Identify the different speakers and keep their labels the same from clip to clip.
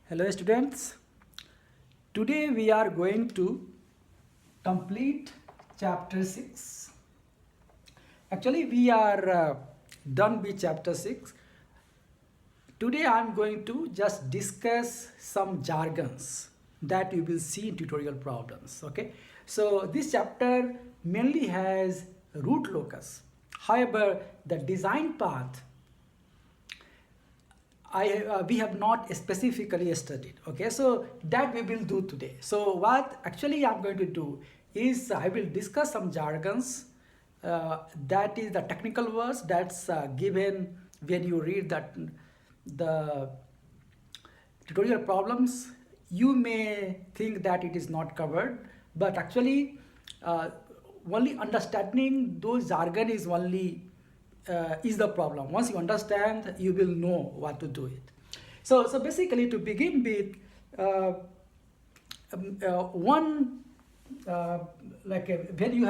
Speaker 1: Hello students, today we are going to complete chapter 6. Actually we are done with chapter 6. Today I am going to just discuss some jargons that you will see in tutorial problems. Okay, so this chapter mainly has root locus. However, the design path we have not specifically studied. Okay, so that we will do today. So what actually I'm going to do is I will discuss some jargons, that is the technical words that's given when you read the tutorial problems. You may think that it is not covered, but actually only understanding those jargon is the problem. Once you understand, you will know what to do it. So basically, to begin with, when you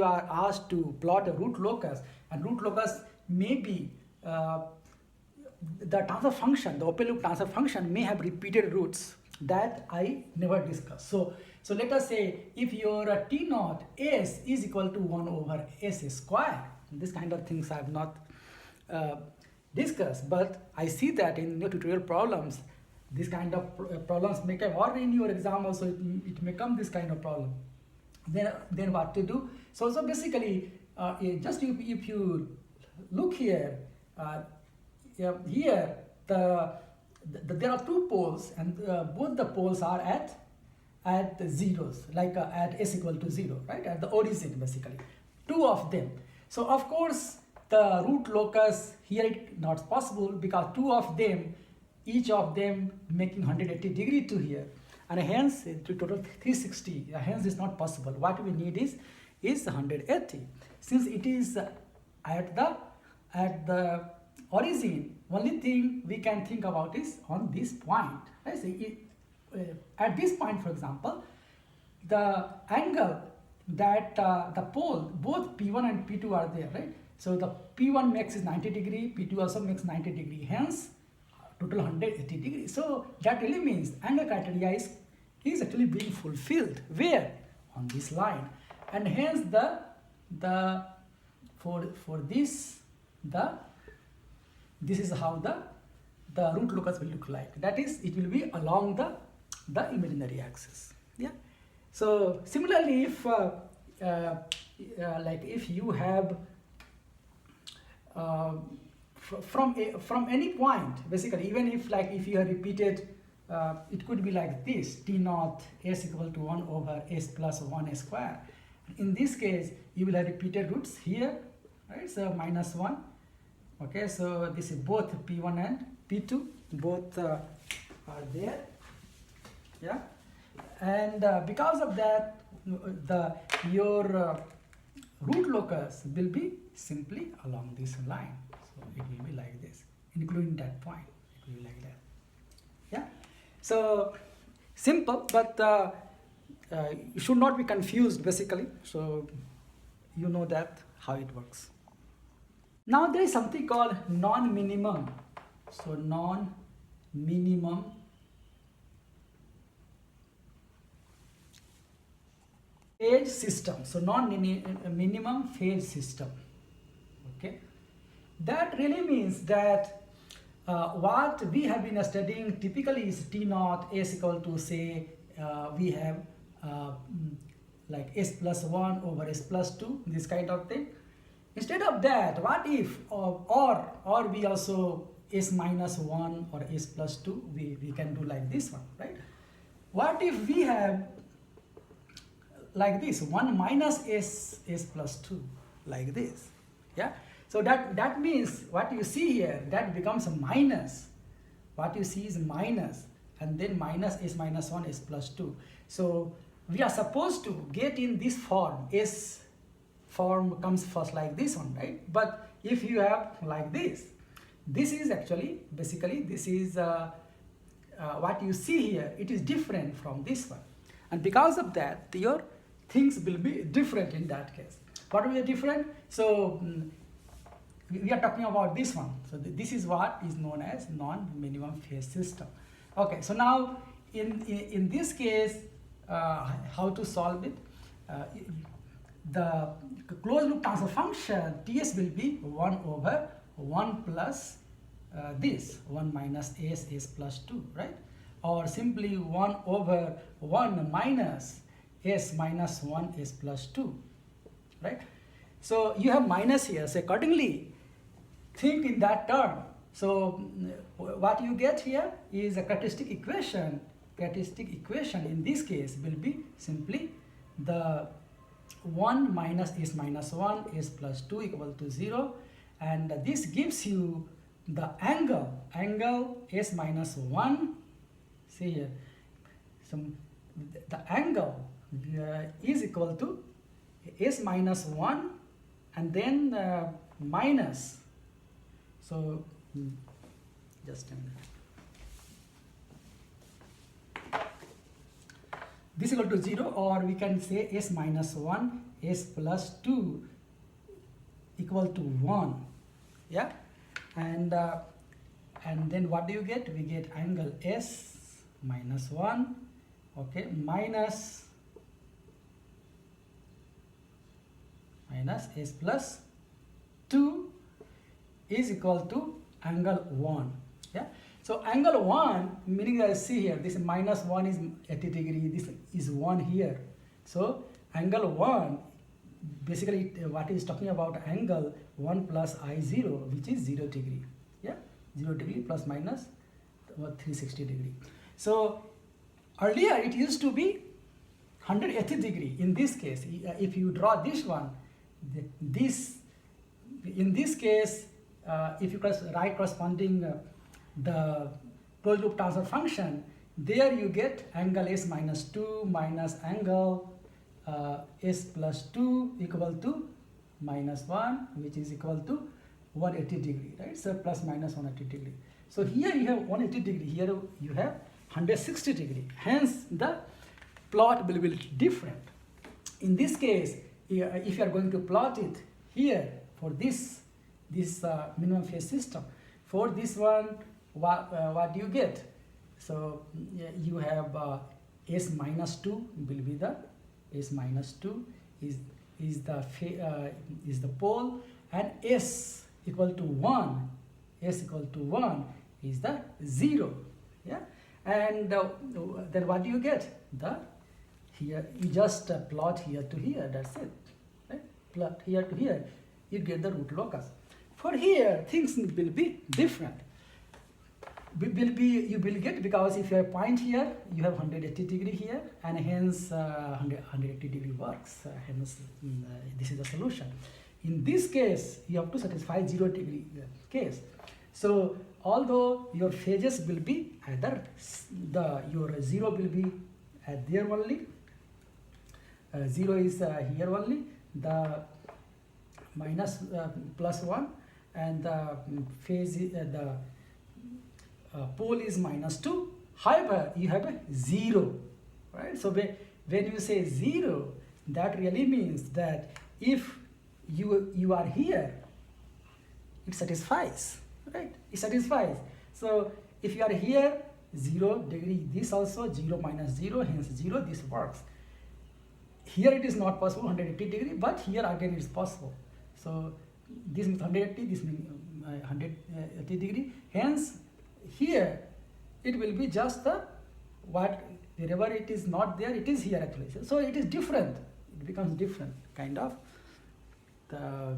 Speaker 1: are asked to plot a root locus, and root locus may be the transfer function, the open loop transfer function may have repeated roots that I never discussed. So let us say if your T naught S is equal to 1 over S square, this kind of things I have not discussed, but I see that in your tutorial problems, this kind of problems may come, or in your exam also it may come this kind of problem. Then what to do? So basically, just if you look here, here there are two poles, and both the poles are at zeros, like at S equal to 0, right? At the origin, basically, two of them. So of course the root locus here it not possible, because two of them, each of them making 180 degree to here, and hence to total 360. Hence it's not possible. What we need is 180. Since it is at the origin, only thing we can think about is on this point. Right? So at this point, for example, the angle that the pole, both P1 and P2 are there, right? So the P1 makes is 90 degree, P2 also makes 90 degree, hence total 180 degree. So that really means angle criteria is actually being fulfilled. Where? On this line. And hence for this is how the root locus will look like. That is, it will be along the imaginary axis. Yeah. So similarly, if like if you have from any point, basically, even if you have repeated, it could be like this: T naught S equal to 1 over S plus 1 square. In this case, you will have repeated roots here, right? So minus 1. Okay, so this is both P1 and P2, both are there. Yeah. And because of that, your root locus will be simply along this line. So it will be like this, including that point. It will be like that. Yeah. So simple, but you should not be confused, basically. So you know that how it works. Now there is something called non-minimum. So non-minimum phase system. So non-minimum phase system. Okay, that really means that what we have been studying typically is T naught S equal to, say, we have like S plus 1 over S plus 2, this kind of thing. Instead of that, what if or we also S minus 1 or S plus 2, we can do like this one, right? What if we have like this, 1 minus S plus 2, like this? Yeah. So that means what you see here, that becomes a minus. What you see is minus, and then minus S minus 1 S plus 2. So we are supposed to get in this form. S form comes first like this one, right? But if you have like this is actually, basically, this is what you see here. It is different from this one, and because of that, your things will be different in that case. What will be different? So we are talking about this one. So this is what is known as non-minimum phase system. Okay, so now in this case, how to solve it? The closed loop transfer function Ts will be 1 over 1 plus this 1 minus s plus 2, right? Or simply 1 over 1 minus s minus 1 s plus 2, right? So you have minus here, so accordingly think in that term. So what you get here is a characteristic equation. Characteristic equation in this case will be simply the 1 minus s minus 1 s plus 2 equal to 0, and this gives you the angle s minus 1. See here, so the angle is equal to s minus 1 and then minus, so just a minute. This is equal to 0, or we can say s minus 1 s plus 2 equal to 1, yeah, and then what do you get? We get angle s minus 1, okay, minus s plus 2 is equal to angle 1, yeah. So angle 1, meaning that, see here, this minus 1 is 80 degree, this is 1 here. So angle 1, basically what is talking about angle 1 plus I0, which is 0 degree, yeah, 0 degree plus minus 360 degree. So earlier it used to be 180 degree. In this case, if you draw this one, in this case, if you write corresponding the closed loop transfer function, there you get angle s minus 2 minus angle s plus 2 equal to minus 1, which is equal to 180 degree, right? So plus minus 180 degree. So here you have 180 degree, here you have 160 degree. Hence the plot will be different. In this case, if you are going to plot it here for this minimum phase system, for this one, what do you get? So you have s minus 2 will be the s minus 2 is the pole, and s equal to 1 is the 0, yeah. And then what do you get? Here you just plot here to here, that's it, right? Plot here to here, you get the root locus. For here things will be different. You will get, because if you have a point here, you have 180 degree here, and hence 180 degree works. Hence this is the solution. In this case, you have to satisfy 0 degree case. So although your phases will be either your 0 will be at there only, 0 is here only, the minus plus 1, and the phase the pole is minus 2. However, you have a 0, right? So when you say 0, that really means that if you are here, it satisfies, right? It satisfies. So if you are here, 0 degree, this also 0 minus 0, hence 0, this works. Here it is not possible, 180 degree, but here again it is possible. So this means 180, this means 180 degree, hence here it will be just the wherever it is not there, it is here actually. So it is different, it becomes different kind of the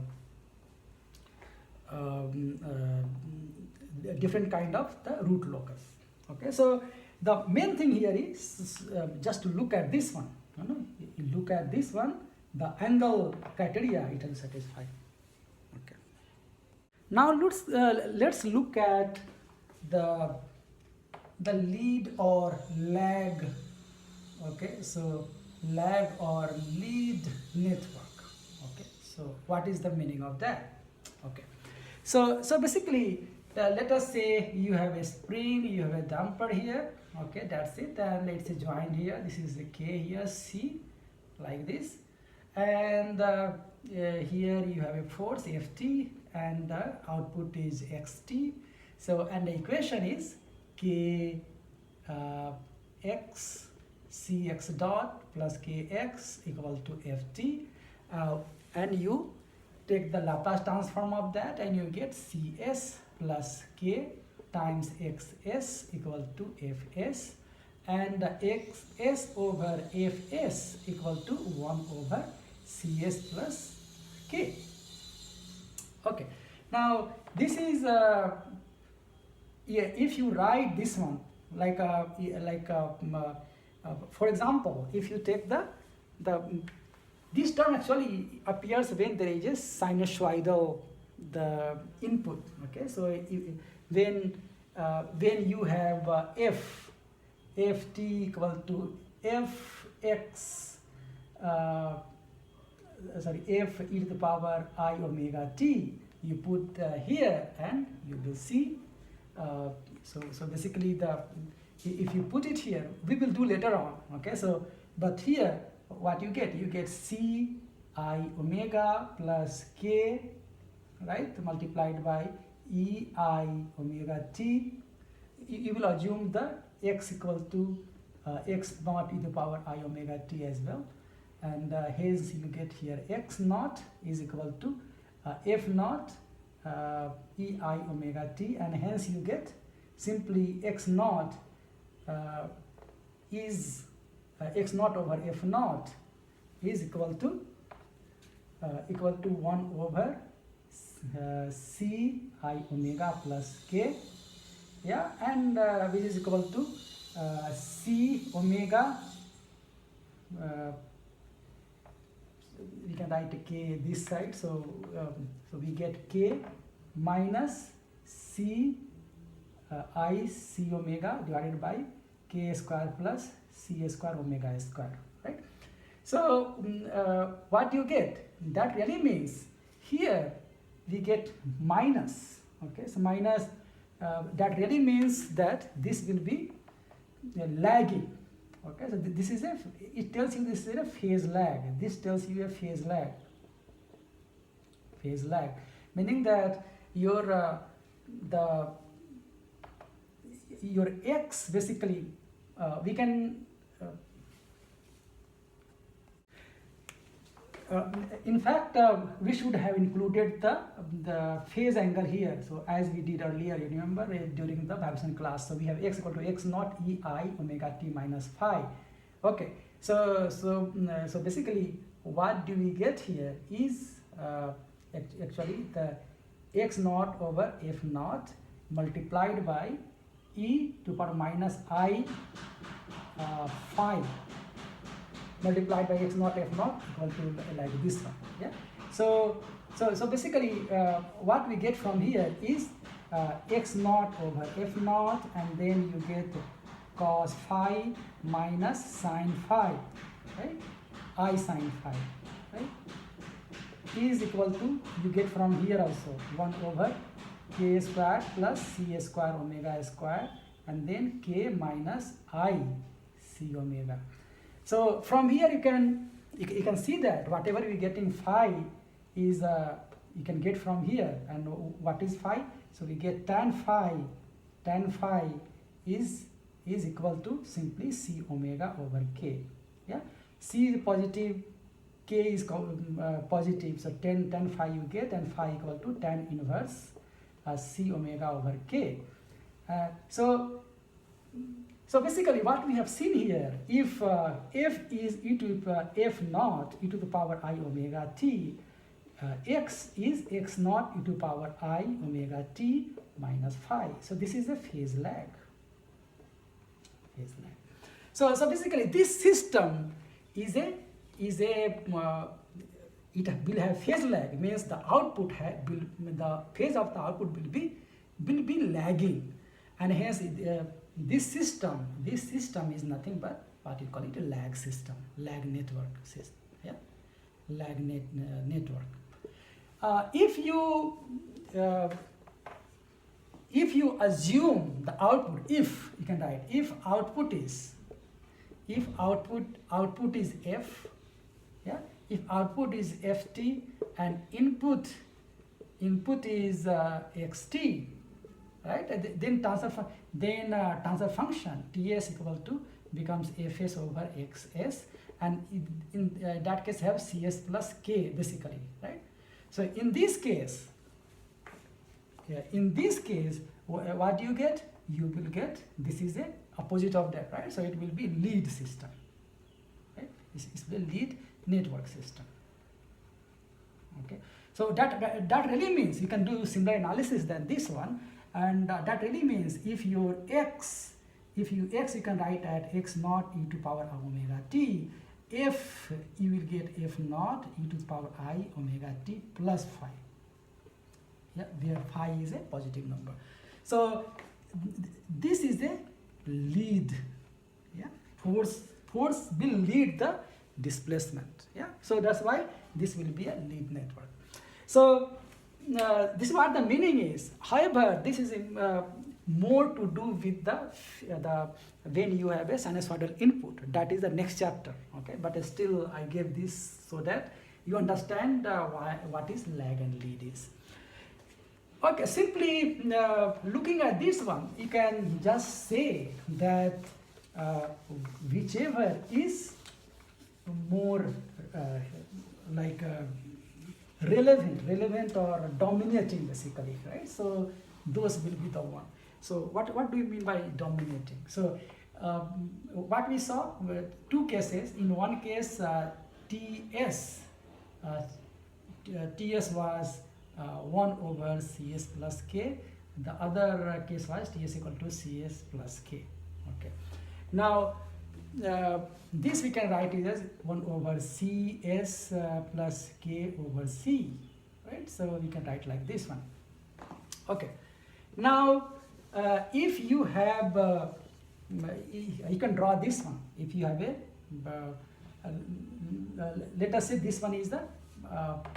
Speaker 1: different kind of the root locus. Okay, so the main thing here is just to look at this one. You look at this one, the angle criteria it will satisfy. Okay. Now let's look at the lead or lag. Okay, so lag or lead network. Okay, so what is the meaning of that? Okay, so basically let us say you have a spring, you have a damper here. Okay, that's it, and let's say joined here, this is the K here, C, like this, and here you have a force Ft, and the output is Xt. So and the equation is K x cx dot plus kx equal to ft, and you take the Laplace transform of that and you get cs plus k times xs equal to fs, and xs over fs equal to 1 over cs plus k. Okay, now this is yeah, if you write this one like for example, if you take the this term actually appears when there is a sinusoidal the input. Okay, so when you have ft equal to fx f e to the power I omega t, you put here and you will see. So basically if you put it here, we will do later on. Okay, so but here what you get c I omega plus k, right, multiplied by e I omega t. You will assume the x equal to x naught e to the power I omega t as well, and hence you get here x naught is equal to f naught e I omega t, and hence you get simply x naught is x naught over f naught is equal to 1 over c I omega plus k, yeah, and which is equal to c omega, we can write k this side, so we get k minus c I c omega divided by k square plus c square omega square, right? So what you get, that really means here we get minus. Okay, so minus, that really means that this will be lagging. Okay, so this is it tells you this is a phase lag. This tells you a phase lag. Phase lag, meaning that your x basically we can in fact we should have included the phase angle here. So as we did earlier, you remember during the vibration class, so we have x equal to x naught e I omega t minus phi. Okay, so basically what do we get here is actually the x naught over f naught multiplied by e to the power minus I phi multiplied by x naught f naught equal to like this one. Yeah, so basically what we get from here is x naught over f naught, and then you get cos phi minus sin phi, right, I sin phi, right, is equal to, you get from here also 1 over k square plus c square omega square, and then k minus I c omega. So from here you can see that whatever we get in phi is you can get from here. And what is phi? So we get tan phi is equal to simply c omega over k. Yeah, c is positive, k is positive, so tan phi you get, and phi equal to tan inverse c omega over k. So basically what we have seen here, if f is e to f naught e to the power I omega t, x is x naught e to the power I omega t minus phi. So this is a phase lag. Phase lag. So basically this system is a it will have phase lag, means the output the phase of the output will be lagging, and hence this system is nothing but what you call it, a lag system, lag network system. Yeah, lag network. If you assume the output, if you can write, if output is f, yeah, if output is ft and input is xt, right? Transfer function Ts equal to becomes Fs over Xs, and in that case have Cs plus K basically, right? So in this case, what you get? You will get, this is a opposite of that, right? So it will be lead system, right? It's the lead network system. Okay, so that really means you can do similar analysis than this one, and that really means if you x you can write at x naught e to power omega t, f you will get f naught e to the power I omega t plus phi, yeah, where phi is a positive number. So this is a lead, yeah, force will lead the displacement, yeah, so that's why this will be a lead network. So this is what the meaning is. However, this is more to do with the when you have a sinusoidal input. That is the next chapter, okay, but still I gave this so that you understand what is lag and lead is. Okay, simply looking at this one, you can just say that whichever is more relevant or dominating basically, right? So those will be the one. So what do you mean by dominating? So what we saw were two cases. In one case, TS was 1 over Cs plus K. The other case was Ts equal to Cs plus K. Okay. Now this we can write it as 1 over Cs plus K over C, right? So we can write like this one. Okay. Now if you have, you can draw this one. If you have a, let us say this one is the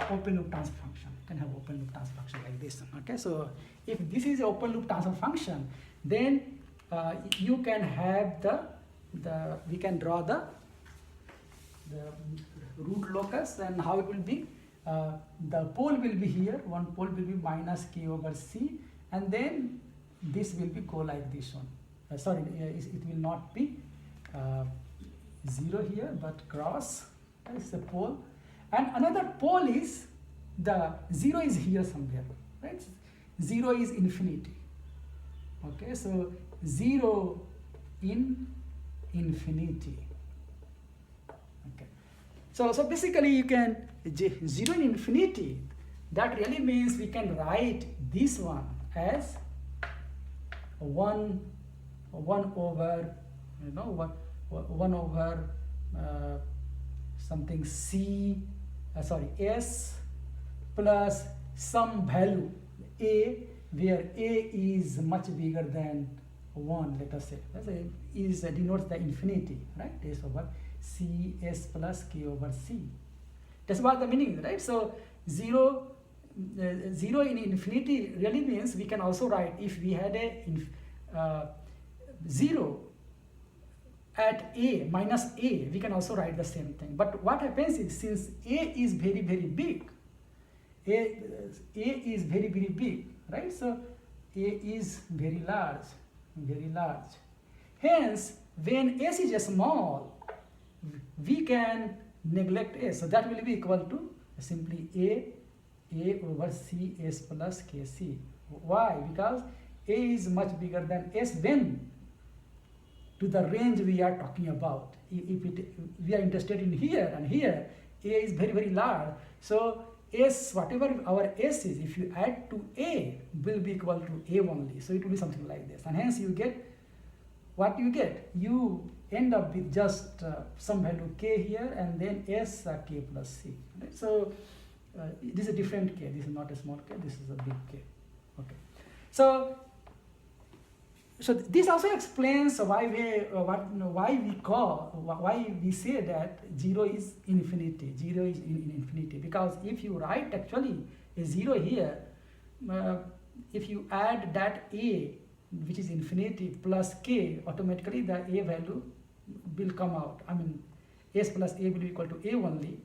Speaker 1: open loop transfer function. You can have open loop transfer function like this one. Okay. So if this is open loop transfer function, then you can have we can draw the root locus, and how it will be. The pole will be here, one pole will be minus K over C, and then this will be go like this one. Sorry, it will not be 0 here, but cross is the pole. And another pole is the 0 is here somewhere, right? 0 is infinity. Okay, so 0 in infinity. Okay, so basically you can 0 in infinity. That really means we can write this one as 1 over, you know, 1 over something C, S plus some value A, where A is much bigger than 1, let us say. Is denotes the infinity, right? S over C, S plus K over C. That's what the meaning is, right? So 0 in infinity really means we can also write, if we had a 0 at A minus A, we can also write the same thing. But what happens is, since A is very, very big, A is very, very big, right? So A is very large, very large. Hence, when S is small, we can neglect S. So that will be equal to simply A over CS plus KC. Why? Because A is much bigger than S when to the range we are talking about. If we are interested in here and here, A is very, very large. So S, whatever our S is, if you add to A, will be equal to A only. So it will be something like this. And hence you get, what you get? You end up with just some value K here, and then S K plus C. Right? So this is a different K. This is not a small K. This is a big K. Okay. So this also explains why we say that 0 is infinity. 0 is in infinity, because if you write actually a 0 here, if you add that A, which is infinity, plus K, automatically the A value will come out. I mean, S plus A will be equal to A only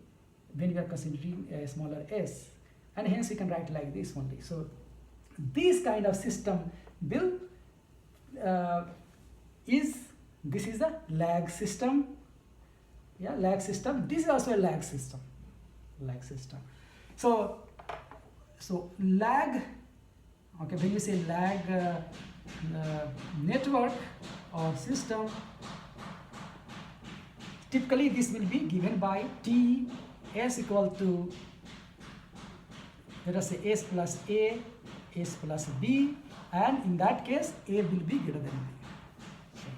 Speaker 1: when we are considering a smaller S, and hence we can write like this only. So this kind of system bill this is a lag system. Yeah, lag system. This is also a lag system. Lag system. So lag. Okay, when you say lag network or system, typically this will be given by T S equal to, let us say, S plus A, S plus B, and in that case A will be greater than B. So,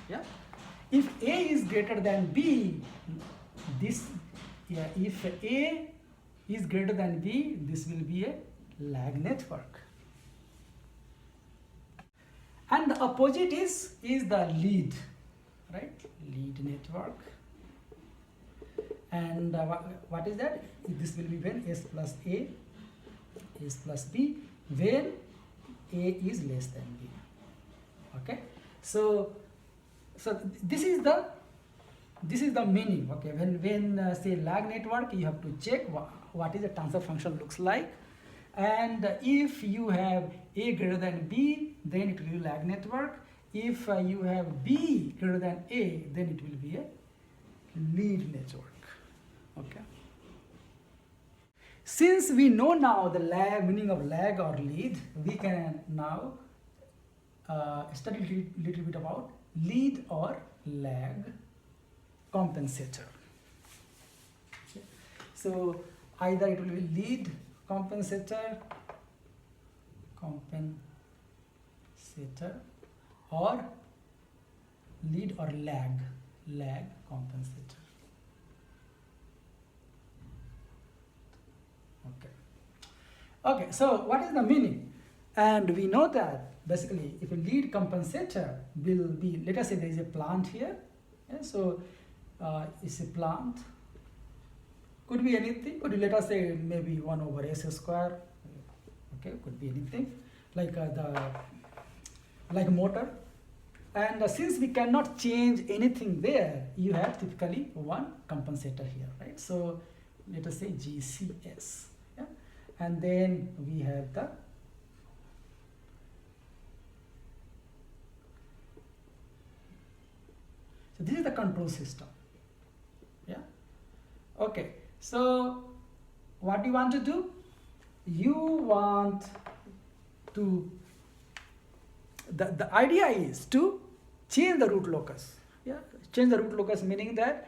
Speaker 1: yeah, if A is greater than B, this, yeah, if A is greater than B, this will be a lag network. And the opposite is the lead, right? Lead network. And what is that? This will be when S plus A, S plus B, when A is less than B. Okay, so this is the meaning. Okay, when say lag network, you have to check what is the transfer function looks like, and if you have A greater than B, then it will be lag network. If you have B greater than A, then it will be a lead network. Okay. Since we know now the meaning of lag or lead, we can now study a little bit about lead or lag compensator. Okay. So either it will be lead compensator, or lead or lag compensator. Okay, so what is the meaning? And we know that basically if a lead compensator will be, let us say there is a plant here. Yeah, so it's a plant, could be anything, could be, let us say, maybe 1 over S square. Okay, could be anything like like a motor. And since we cannot change anything there, you have typically one compensator here, right? So let us say GCS. Yeah? And then we have the so this is the control system. Yeah. Okay. So what do you want to do? You want to the idea is to change the root locus. Yeah, change the root locus, meaning that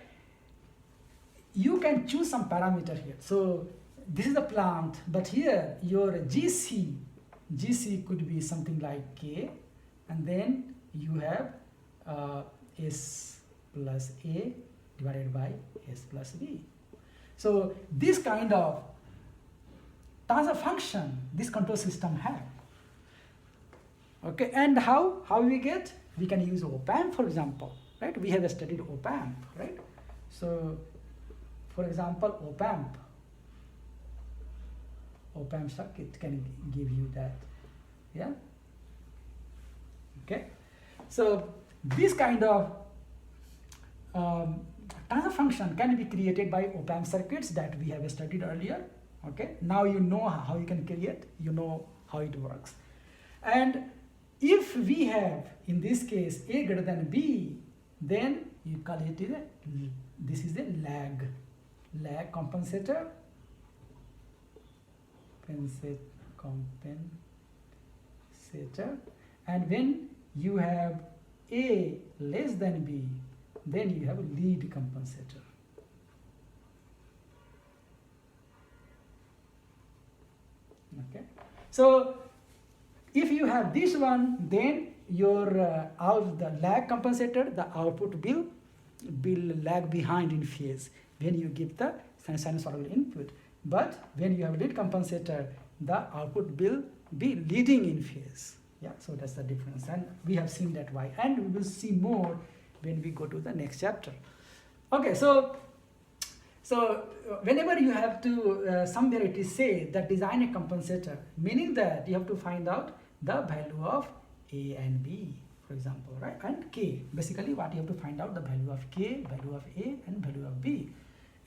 Speaker 1: you can choose some parameter here. So this is the plant, but here your GC could be something like K, and then you have S plus A divided by S plus B. So this kind of transfer function this control system have. Okay, and how we get? We can use op-amp, for example, right? We have studied op-amp, right? So, for example, op-amp circuit can give you that, yeah? Okay, so this kind of transfer function can be created by op-amp circuits that we have studied earlier. Okay, now you know how you can create, you know how it works. And if we have, in this case, A greater than B, then you call it this is a lag compensator, and when you have A less than B, then you have a lead compensator. Okay, so if you have this one, then your the lag compensator, the output will lag behind in phase when you give the sinusoidal input. But when you have lead compensator, the output will be leading in phase. Yeah, so that's the difference, and we have seen that why, and we will see more when we go to the next chapter. Okay, so whenever you have to somewhere it is say that design a compensator, meaning that you have to find out the value of A and B, for example, right? And K. Basically what you have to find out the value of K, value of A, and value of B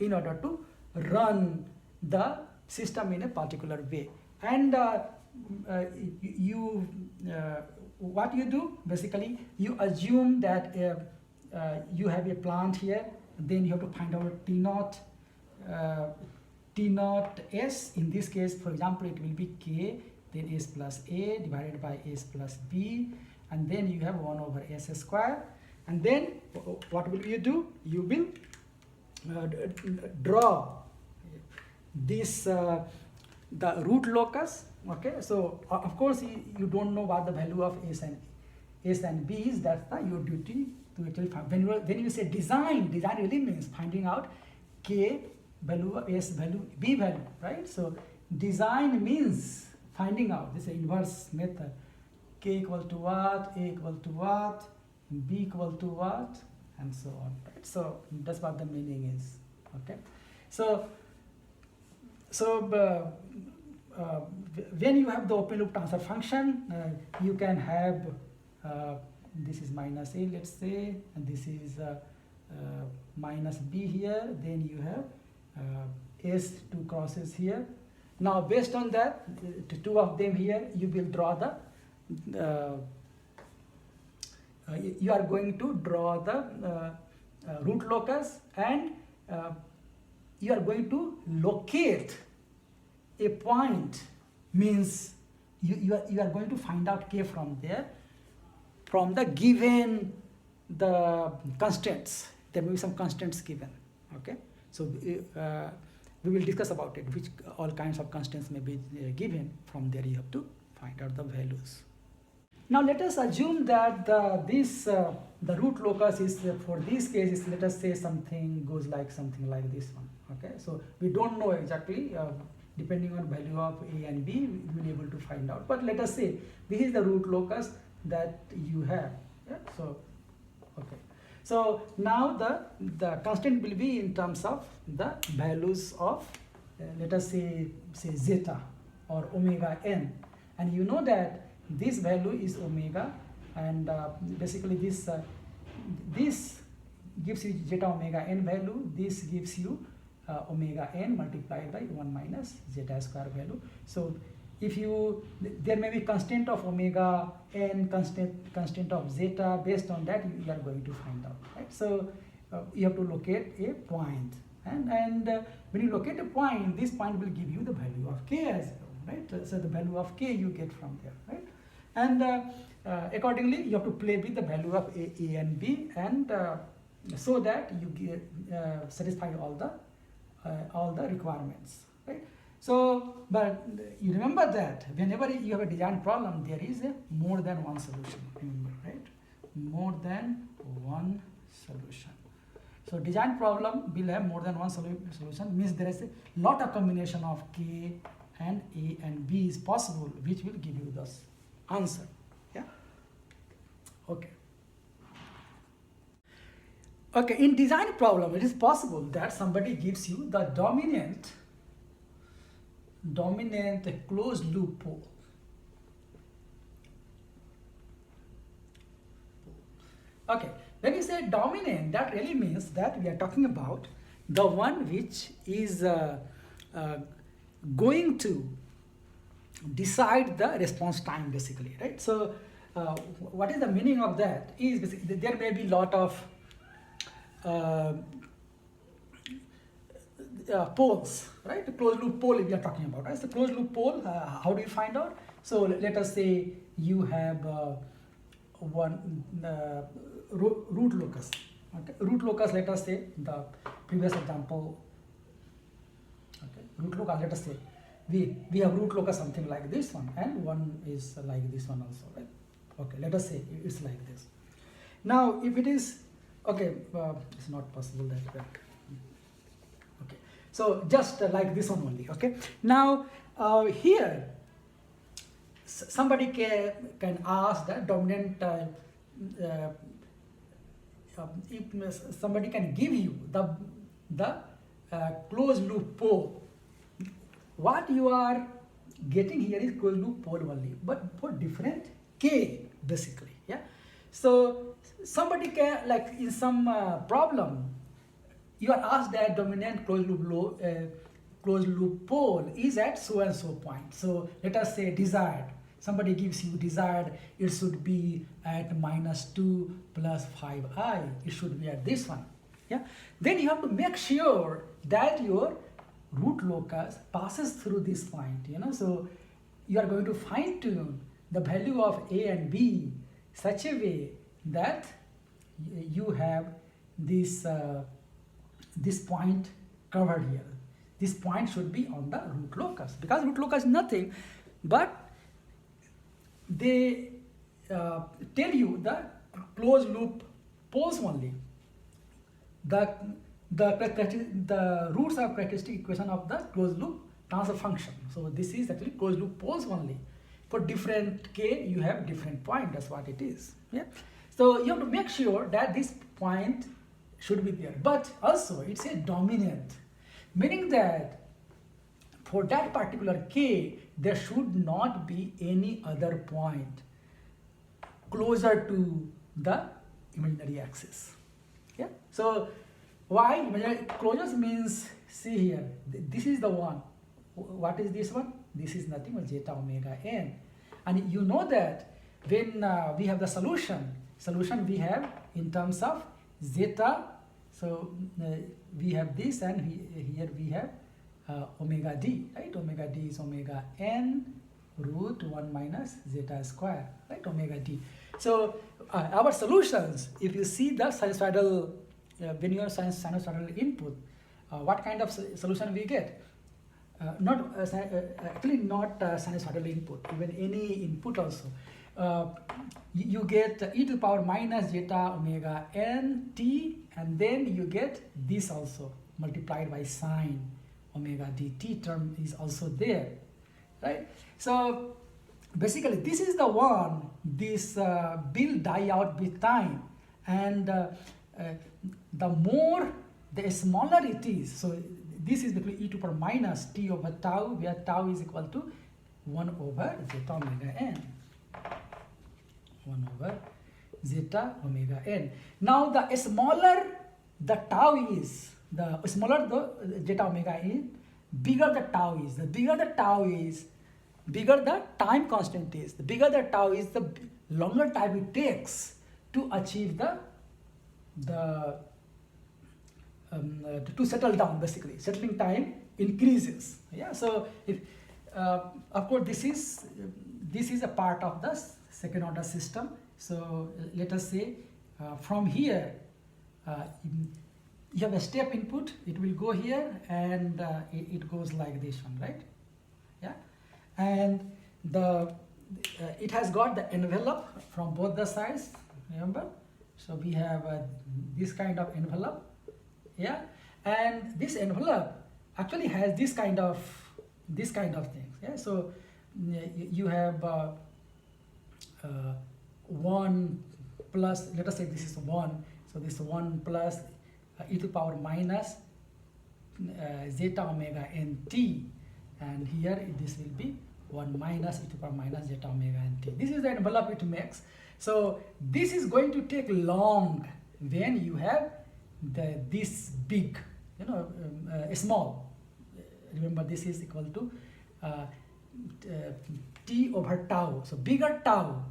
Speaker 1: in order to run the system in a particular way. And what you do basically, you assume that you have a plant here, then you have to find out T naught S. In this case, for example, it will be K, then S plus A divided by S plus B, and then you have 1 over S square. And then what will you do? You will draw this the root locus. Okay, so of course you don't know what the value of S and B is. That's your duty to actually find. When you say design really means finding out K value, S value, B value, right? So design means finding out. This is inverse method. K equal to what, A equal to what, B equal to what, and so on, right? So that's what the meaning is. Okay, so when you have the open loop transfer function, you can have this is minus A, let's say, and this is minus B here. Then you have S, 2 crosses here. Now based on that, the 2 of them here, you will draw the you are going to draw the root locus, and you are going to locate a point. Means you are going to find out K from there, from the given the constraints. There may be some constraints given. Okay, so we will discuss about it, which all kinds of constraints may be given. From there you have to find out the values. Now let us assume that the root locus is, for these cases, let us say something goes like something like this one. Okay, so we don't know exactly, depending on value of A and B, we will be able to find out. But let us say this is the root locus that you have. Yeah? So okay, so now the constraint will be in terms of the values of let us say zeta or omega n, and you know that this value is omega, and basically this gives you zeta omega n value. This gives you omega n multiplied by 1 minus zeta square value. So if there may be constraint of omega n, constraint of zeta. Based on that, you are going to find out, right? So you have to locate a point, and when you locate a point, this point will give you the value of K as well, right? So the value of K you get from there, right? And accordingly, you have to play with the value of A and B, and so that you get satisfy all the requirements, right? So, but you remember that whenever you have a design problem, there is more than one solution. Remember, right? More than one solution. So design problem will have more than one solution. Means there is a lot of combination of K and A and B is possible, which will give you this answer. Yeah. Okay. Okay, in design problem, it is possible that somebody gives you the dominant closed loop pole. Okay, when you say dominant, that really means that we are talking about the one which is going to decide the response time, basically, right? So what is the meaning of that is basically there may be a lot of poles, right? The closed loop pole we are talking about, right? So closed loop pole, how do you find out? So let us say you have one root locus. Okay, root locus. Let us say the previous example. Okay, root locus. Let us say we have root locus something like this one, and one is like this one also, right? Okay, let us say it's like this. Now, if it is okay, it's not possible that way. Okay, so just like this one only. Okay, now here somebody can ask the dominant. If somebody can give you the closed loop pole, what you are getting here is closed loop pole only, but for different K, basically. Yeah. So somebody can, like in some problem, you are asked that dominant closed closed loop pole is at so and so point. So let us say desired. Somebody gives you desired, it should be at -2 plus 5i. It should be at this one. Yeah. Then you have to make sure that your root locus passes through this point. So you are going to fine tune the value of a and b such a way that you have this this point covered here. This point should be on the root locus, because root locus is nothing but they tell you the closed loop poles only. The roots are characteristic equation of the closed loop transfer function. So this is actually closed loop poles only. For different k, you have different point. That's what it is. Yeah. So you have to make sure that this point should be there. But also it's a dominant, meaning that for that particular k, there should not be any other point closer to the imaginary axis. Yeah. So why imaginary closures means, see here, this is the one. What is this one? This is nothing but zeta omega n. And you know that when we have the solution we have in terms of zeta. So we have this, and here we have omega d, right? Omega d is omega n root 1 minus zeta square, right? Omega d. So our solutions, if you see the sinusoidal, when you have sinusoidal input, what kind of solution we get? Actually not sinusoidal input, even any input also. You get e to the power minus zeta omega n t, and then you get this also multiplied by sine omega dt term is also there, right? So basically this is the one, this will die out with time, and the smaller it is. So this is between e to the power minus t over tau, where tau is equal to 1 over zeta omega n. 1 over zeta omega n. Now the smaller the tau is, the smaller the zeta omega n, bigger the tau is. The bigger the tau is, bigger the time constant is. The bigger the tau is, the longer time it takes to achieve to settle down. Basically, settling time increases. Yeah. So if of course this is a part of the second order system. So let us say from here you have a step input, it will go here, and it goes like this one, right? Yeah. And it has got the envelope from both the sides, remember? So we have this kind of envelope, yeah, and this envelope actually has this kind of things, yeah. So you have 1 plus, let us say this is 1, so this 1 plus e to the power minus zeta omega n t, and here this will be 1 minus e to the power minus zeta omega n t. This is the envelope it makes. So this is going to take long when you have this big, small. Remember, this is equal to t over tau. So bigger tau,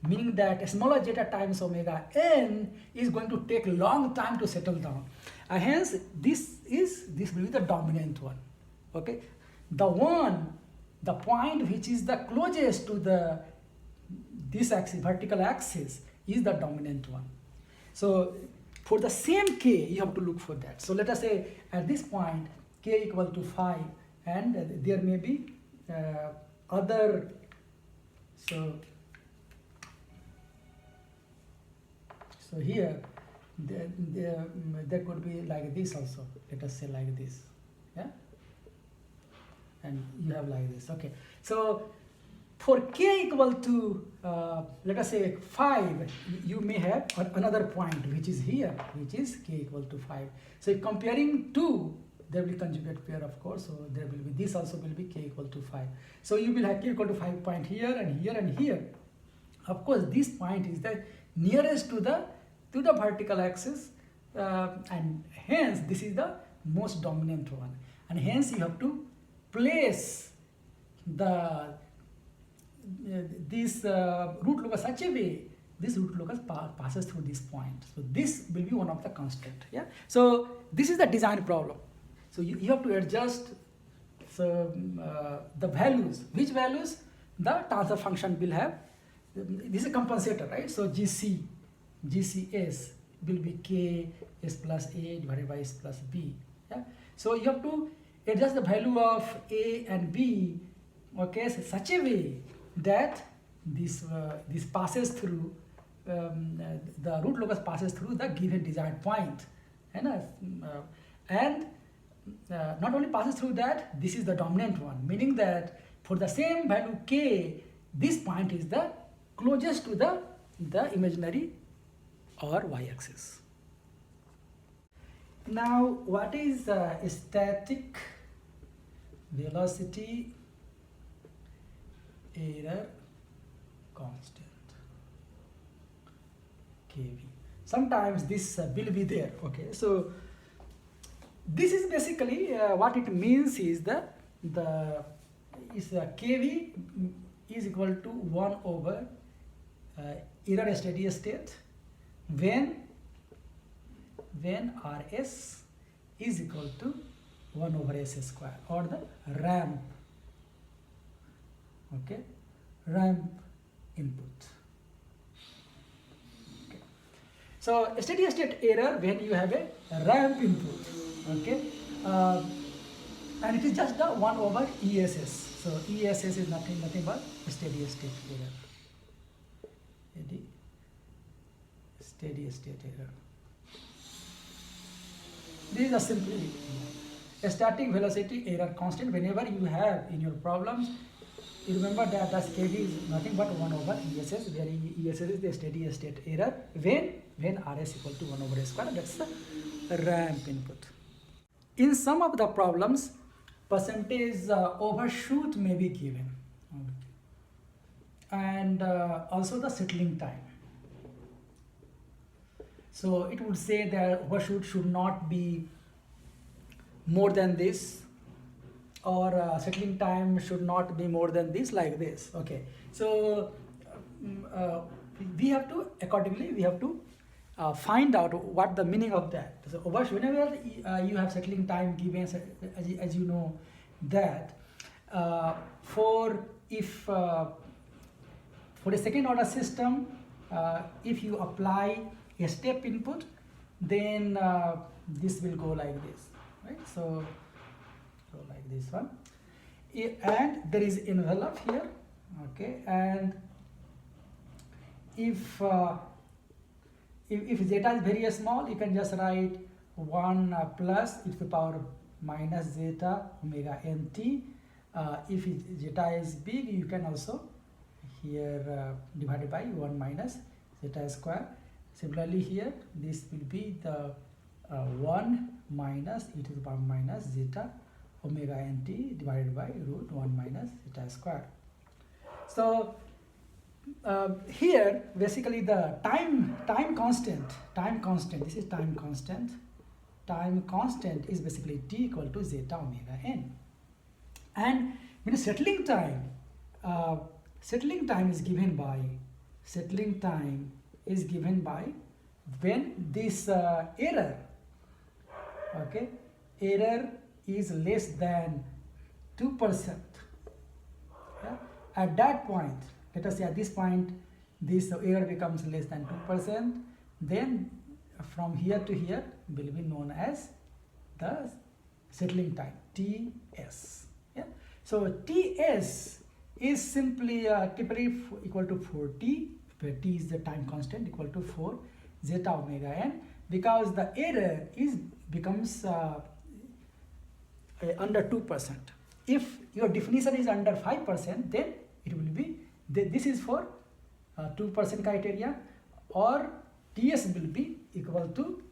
Speaker 1: meaning that smaller zeta times omega n is going to take a long time to settle down. Hence, this will be the dominant one. Okay, the point which is the closest to this axis, vertical axis, is the dominant one. So for the same k, you have to look for that. So let us say at this point k equal to 5, and there may be other. So here there could be like this also. Let us say like this, yeah, and you have like this. Okay, so for k equal to let us say 5, you may have another point which is here, which is k equal to 5. So comparing 2, there will be conjugate pair, of course. So there will be this also will be k equal to 5. So you will have k equal to 5 point here and here and here. Of course, this point is the nearest to the vertical axis, and hence this is the most dominant one. and hence you have to place the this root locus such a way this root locus passes through this point. So this will be one of the constraint. Yeah. So this is the design problem. So you have to adjust the values. Which values? The transfer function will have. This is a compensator, right? So GCS will be K S plus A divided by S plus B. Yeah. So you have to adjust the value of A and B, okay, so such a way that this passes through the root locus passes through the given desired point, and not only passes through that, this is the dominant one, meaning that for the same value K, this point is the closest to the imaginary or y-axis. Now, what is static velocity error constant, kV? Sometimes this will be there. Okay, so this is basically what it means is kV is equal to 1 over error steady state when Rs is equal to 1 over S square, or the ramp, okay, ramp input. Okay. So steady state error when you have a ramp input, okay, and it is just the 1 over ESS. So ESS is nothing but steady state error. Steady state error. This is a simply a static velocity error constant. Whenever you have in your problems, you remember that the kV is nothing but 1 over ESS, where ESS is the steady state error when Rs equal to 1 over S square. That's the ramp input. In some of the problems, percentage overshoot may be given, and also the settling time. So it would say that overshoot should not be more than this, or settling time should not be more than this, like this. Okay, so we have to accordingly find out what the meaning of that. So overshoot, whenever you have settling time given, as you know that for a second order system, if you apply a step input, then this will go like this, right? So go like this one, and there is envelope here, okay, and if zeta is very small, you can just write 1 plus e to the power minus zeta omega nt. If zeta is big, you can also here divided by 1 minus zeta square. Similarly here, this will be the 1 minus e to the power minus zeta omega nt divided by root 1 minus zeta square. So here basically the time constant, this is time constant is basically t equal to zeta omega n. And when settling time is given by when this error is less than 2%. Yeah? At that point, let us say at this point, this error becomes less than 2%. Then from here to here will be known as the settling time, Ts. Yeah? So Ts is simply typically equal to 4t, where t is the time constant, equal to 4 zeta omega n, because the error becomes under 2%. If your definition is under 5%, then it will be, this is for 2% criteria, or Ts will be equal to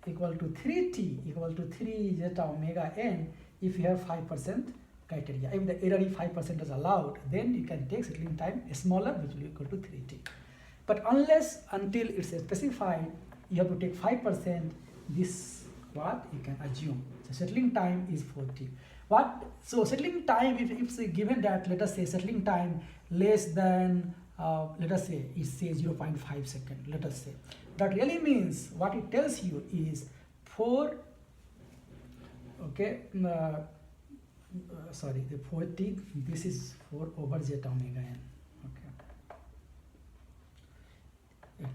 Speaker 1: 3t, equal to 3 zeta omega n if you have 5% criteria. If the error is 5% is allowed, then you can take settling time smaller, which will be equal to 3t. But until it's specified, you have to take 5%, this what you can assume. So settling time is 40. What? So settling time, if it's given that, let us say settling time less than, let us say it says 0.5 second, let us say. That really means what it tells you is 4, okay, sorry, the 40, this is 4 over zeta omega n, okay.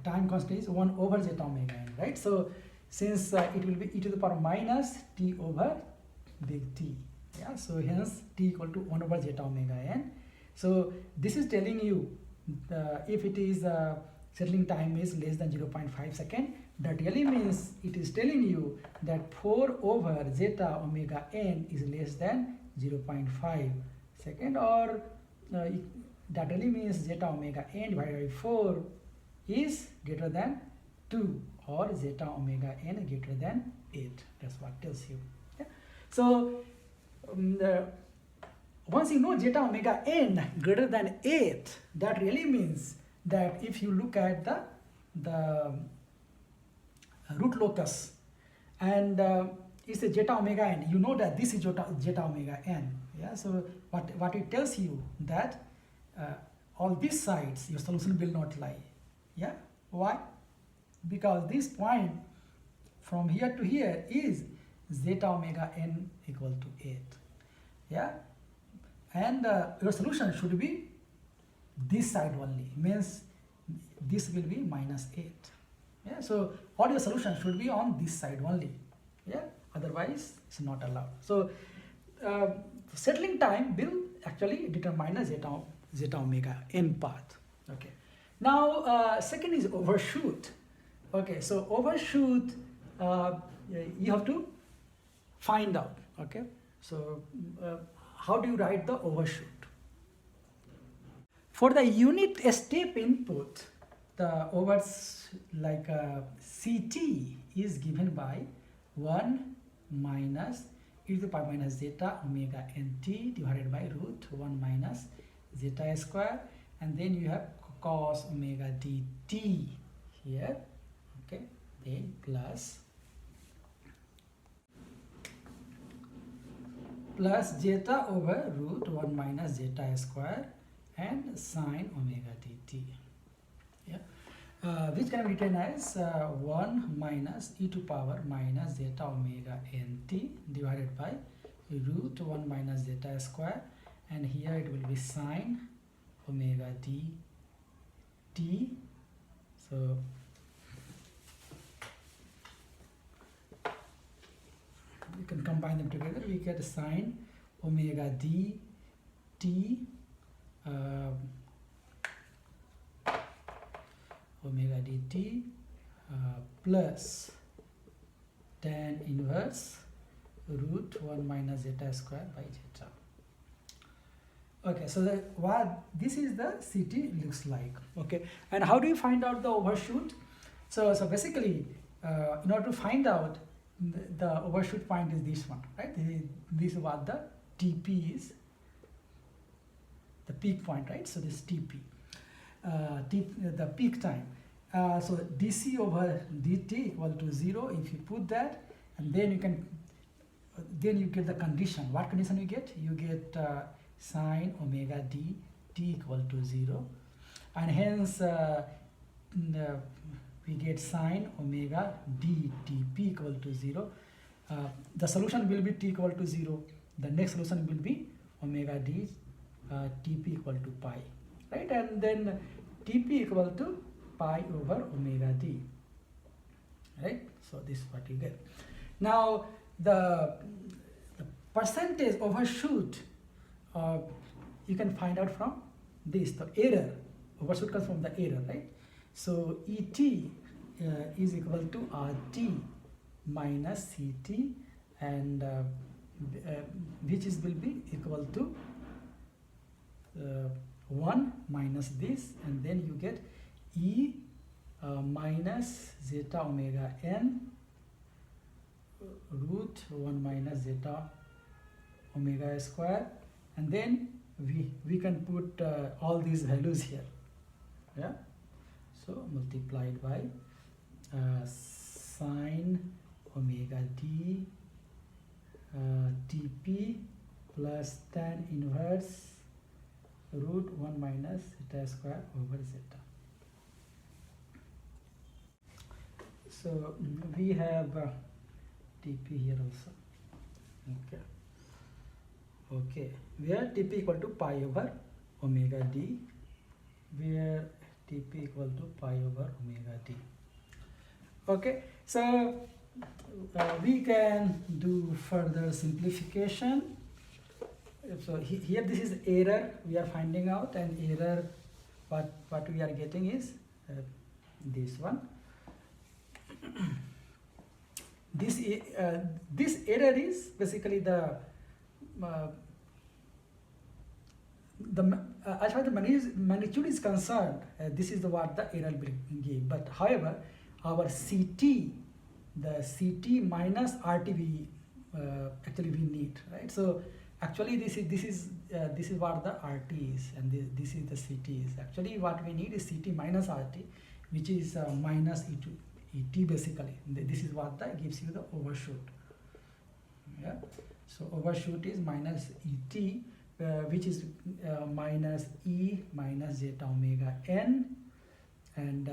Speaker 1: Time constant is 1 over zeta omega n, right? So since it will be e to the power minus t over big T, yeah, so hence t equal to 1 over zeta omega n. So this is telling you if it is settling time is less than 0.5 second, that really means it is telling you that 4 over zeta omega n is less than 0.5 second, or that really means zeta omega n divided by 4 is greater than 2, or zeta omega n greater than 8. That's what tells you. Yeah? So once you know zeta omega n greater than 8, that really means that if you look at the root locus and it's a zeta omega n, you know that this is zeta omega n. Yeah, so what it tells you that all these sides your solution will not lie. Yeah, why? Because this point from here to here is zeta omega n equal to 8. Yeah, and your solution should be this side only, means this will be minus 8. Yeah, so all your solution should be on this side only. Yeah, otherwise it's not allowed. So settling time will actually determine a zeta omega n path. Okay, now second is overshoot. Okay, so overshoot you have to find out. Okay, so how do you write the overshoot? For the unit step input, the CT is given by 1 minus e to the power minus zeta omega nt divided by root 1 minus zeta square, and then you have cos omega dt here, okay, then plus zeta over root 1 minus zeta square and sine omega dt. Yeah, which can be written as 1 minus e to power minus zeta omega nt divided by root 1 minus zeta square, and here it will be sine omega dt. So we can combine them together, we get sine omega dt omega dt plus tan inverse root 1 minus zeta square by zeta. Okay, so what this is the CT looks like. Okay, and how do you find out the overshoot? So basically in order to find out the overshoot point is this one, right? This is what the TP is, the peak point, right? So this TP, the peak time. So dc over dt equal to 0. If you put that, and then you can, then you get the condition. What condition you get? You get sine omega d t equal to 0, and hence we get sine omega d tp equal to 0. The solution will be t equal to 0. The next solution will be omega d tp equal to pi, right? And then tp equal to pi over omega d, right? So this is what you get. Now the percentage overshoot you can find out from this, the error. Overshoot comes from the error, right? So ET is equal to RT minus CT, and which is will be equal to 1 minus this, and then you get E minus zeta omega n root 1 minus zeta omega square, and then we can put all these values here. Yeah, so multiplied by sine omega d dp plus tan inverse root 1 minus zeta square over zeta. So we have dp here also. Okay, where dp equal to pi over omega d, where dp equal to pi over omega d. Okay, so we can do further simplification. So here this is error we are finding out, and error what we are getting is this one. This error is basically the as far as the magnitude is concerned, this is what the error will give. But however, our CT, the CT minus RT we actually we need, right? So actually this is what the RT is, and this is the CT is. Actually what we need is CT minus RT, which is minus ET basically. This is what that gives you the overshoot. Yeah. So overshoot is minus ET, which is minus E minus zeta omega n, and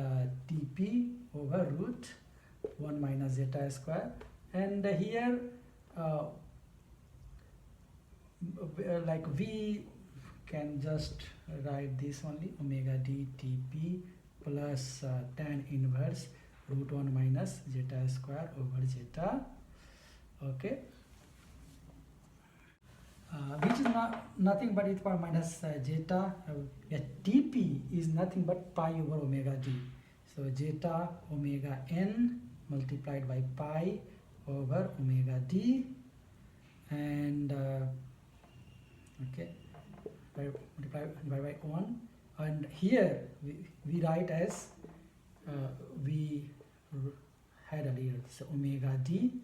Speaker 1: dp over root 1 minus zeta square. And here like we can just write this only, omega d dp plus tan inverse root 1 minus zeta square over zeta. Okay, which is nothing but e to the power minus zeta. dp is nothing but pi over omega d. So zeta omega n multiplied by pi over omega d, and okay, multiplied by 1. And here we write as we had earlier, so omega d,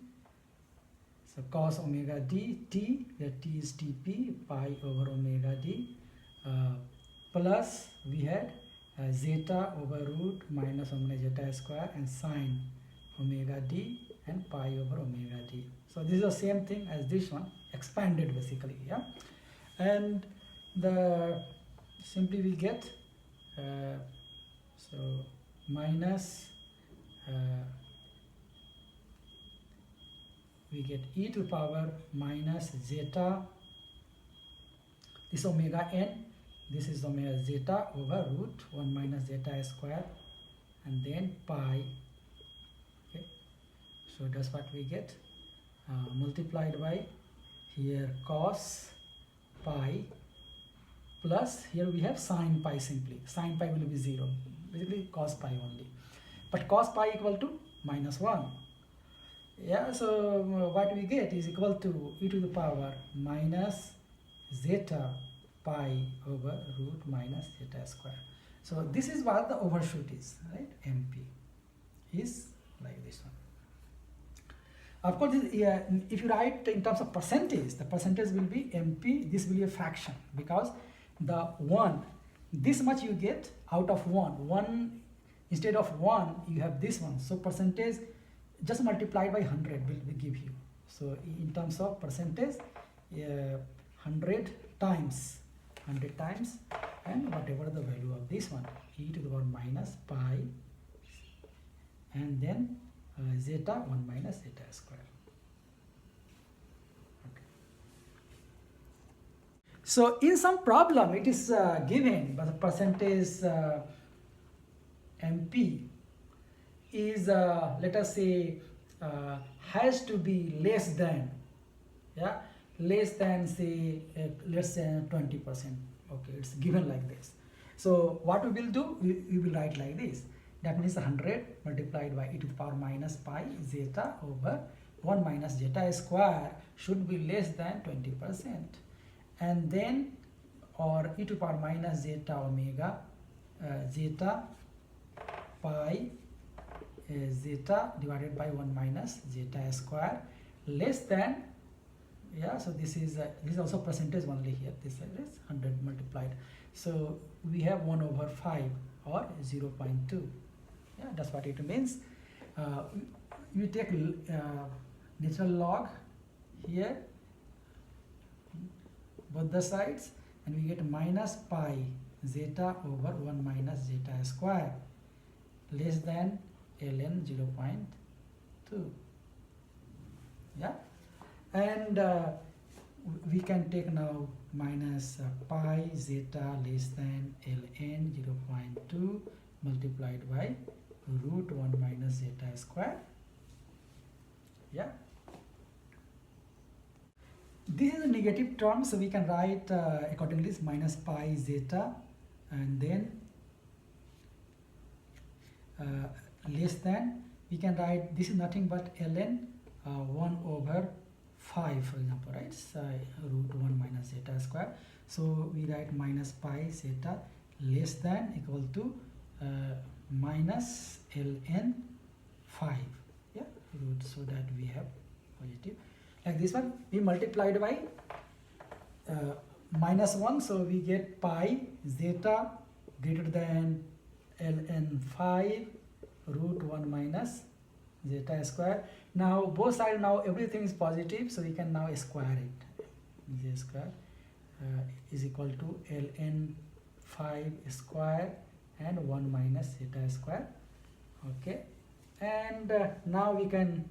Speaker 1: so cos omega d t, where t is dp, pi over omega d, plus we had zeta over root minus omega zeta square, and sine omega d and pi over omega d. So this is the same thing as this one, expanded basically. Yeah, and the simply we get so minus we get e to the power minus zeta, this omega n, this is omega zeta over root 1 minus zeta square, and then pi. Okay, so that's what we get, multiplied by here cos pi, plus here we have sine pi. Simply sine pi will be 0, basically cos pi only, but cos pi equal to minus 1. Yeah, so what we get is equal to e to the power minus zeta pi over root minus zeta square. So this is what the overshoot is, right? MP is like this one. Of course, if you write in terms of percentage, the percentage will be MP. This will be a fraction, because the 1, this much you get out of 1 instead of 1 you have this one. So percentage just multiplied by 100 will give you. So in terms of percentage, 100 times, and whatever the value of this one, e to the power minus pi, and then zeta 1 minus zeta square. Okay. So in some problem it is given, but the percentage MP is let us say has to be less than, yeah, less than say let's say 20%. Okay, it's given like this. So what we will do, we will write like this. That means 100 multiplied by e to the power minus pi zeta over 1 minus zeta square should be less than 20%, and then or e to the power minus zeta omega zeta pi zeta divided by 1 minus zeta square less than, yeah, so this is also percentage only here, this is 100 multiplied, so we have 1 over 5 or 0.2. Yeah, that's what it means. we take natural log here, both the sides, and we get minus pi zeta over 1 minus zeta square less than ln 0.2. Yeah, and we can take now minus pi zeta less than ln 0.2 multiplied by root 1 minus zeta square. Yeah, this is a negative term, so we can write accordingly minus pi zeta, and then less than, we can write this is nothing but ln 1 over 5, for example, right? So root 1 minus zeta square. So we write minus pi zeta less than equal to minus ln 5. Yeah, root, so that we have positive. Like this one, we multiplied by minus 1, so we get pi zeta greater than ln 5 root 1 minus zeta square. Now both sides, now everything is positive, so we can now square it. Z square is equal to ln 5 square and 1 minus zeta square. Okay, and now we can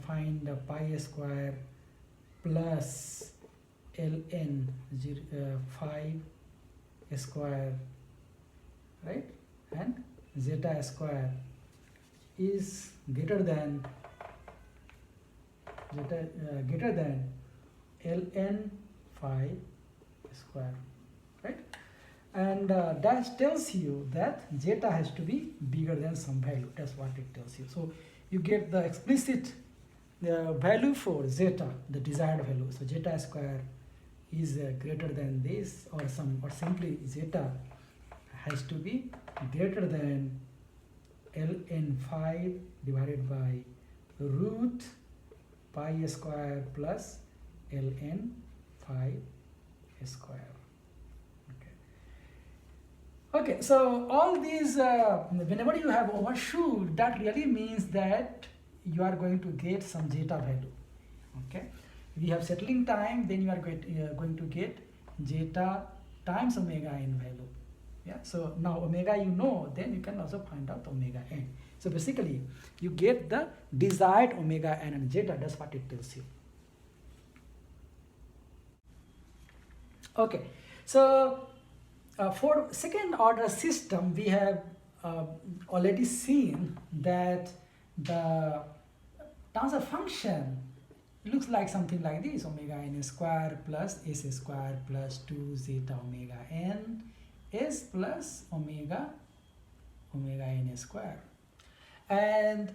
Speaker 1: find pi square plus ln 5 square, right? And zeta square is greater than ln 5 square, right? And that tells you that zeta has to be bigger than some value. That's what it tells you. So you get the explicit value for zeta, the desired value. So zeta square is greater than this, or simply zeta has to be greater than ln 5 divided by root pi square plus ln 5 square. Okay, so all these, whenever you have overshoot, that really means that you are going to get some zeta value. Okay, we have settling time, then you are going to get zeta times omega n value. Yeah, so now omega you know, then you can also find out omega n. So basically, you get the desired omega n and zeta. That's what it tells you. Okay, so for second order system, we have already seen that the transfer function looks like something like this: omega n square plus s square plus 2 zeta omega n s plus omega n square, and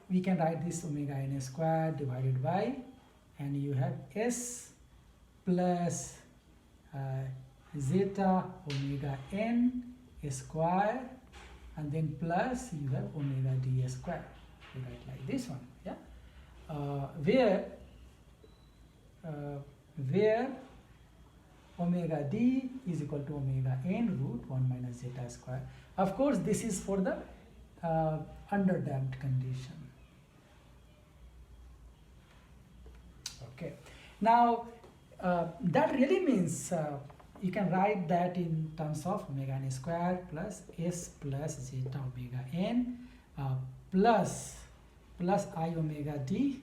Speaker 1: we can write this omega n square divided by, and you have s plus zeta omega n square, and then plus you have omega d square. You write like this one, yeah, where omega d is equal to omega n root 1 minus zeta square. Of course, this is for the underdamped condition. Okay, now that really means you can write that in terms of omega n square plus s plus zeta omega n plus I omega d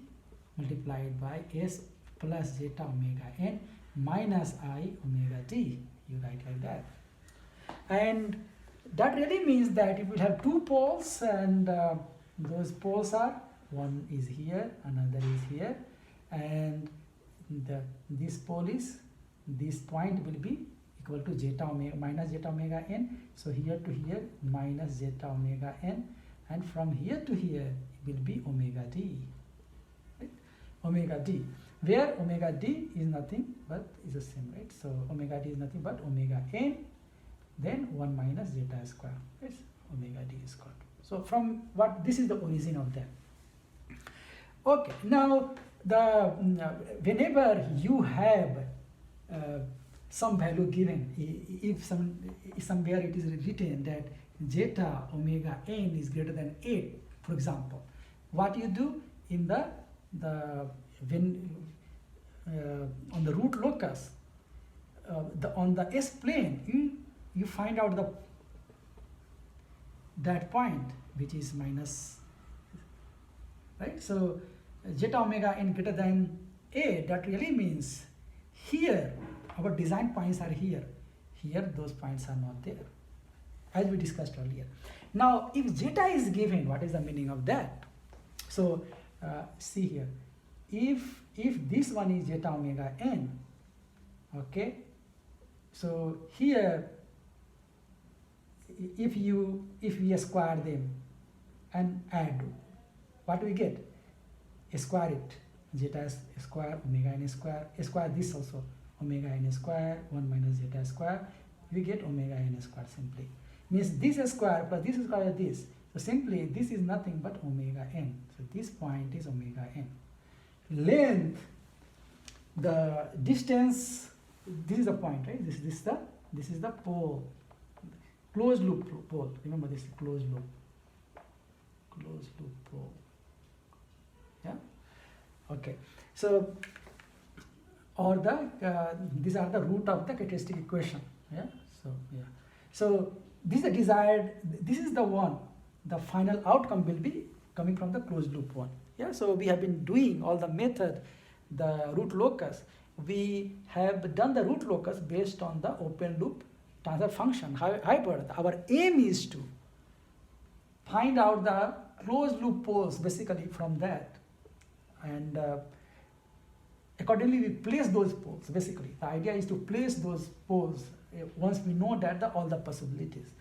Speaker 1: multiplied by s plus zeta omega n minus I omega d. You write like that. And that really means that you will have two poles, and those poles are, one is here, another is here, and this pole is, this point will be equal to zeta omega minus zeta omega n. So here to here minus zeta omega n, and from here to here it will be omega d, right? Omega d, where omega d is nothing but is the same, right? So omega d is nothing but omega n, then 1 minus zeta square, right? Omega d is called. So from what, this is the origin of that. Okay, now the whenever you have some value given, if somewhere it is written that zeta omega n is greater than 8, for example, what you do in the when on the root locus, on the S plane, you find out that point which is minus, right? So zeta omega n greater than 8, that really means here our design points are here. Here those points are not there, as we discussed earlier. Now if zeta is given, what is the meaning of that? So see here, if this one is zeta omega n, okay, so here if we square them and add, what we get? Square it, zeta square omega n square, square this also, omega n square 1 minus zeta square, we get omega n square simply. Means this square plus this square is this. So simply this is nothing but omega n. So this point is omega n. Length, the distance, this is the point, right? This is the pole, closed loop pole. Remember this is closed loop pole. Yeah. Okay. So or these are the root of the characteristic equation. Yeah. So yeah. So this is the desired. This is the one. The final outcome will be coming from the closed loop one. Yeah. So we have been doing all the method, the root locus. We have done the root locus based on the open loop transfer function. However, our aim is to find out the closed loop poles basically from that, and accordingly we place those poles. Basically the idea is to place those poles once we know that all the possibilities.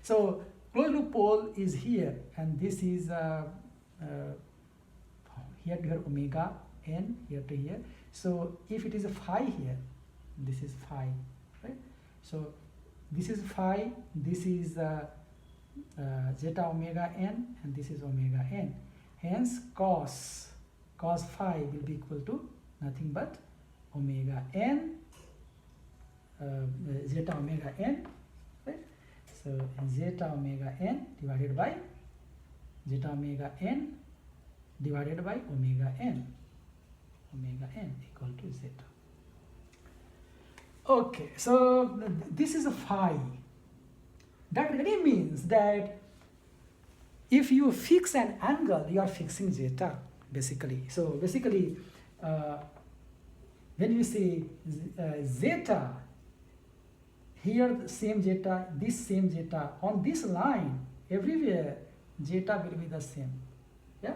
Speaker 1: So closed loop pole is here, and this is here to here omega n, here to here. So if it is a phi here, this is phi, right? So this is phi, this is zeta omega n, and this is omega n. Hence cos phi will be equal to nothing but omega n, zeta omega n, right? So zeta omega n divided by zeta omega n divided by omega n equal to zeta. Okay, so this is a phi. That really means that if you fix an angle, you are fixing zeta basically. So basically when you say zeta, here same zeta, this same zeta, on this line everywhere zeta will be the same. Yeah,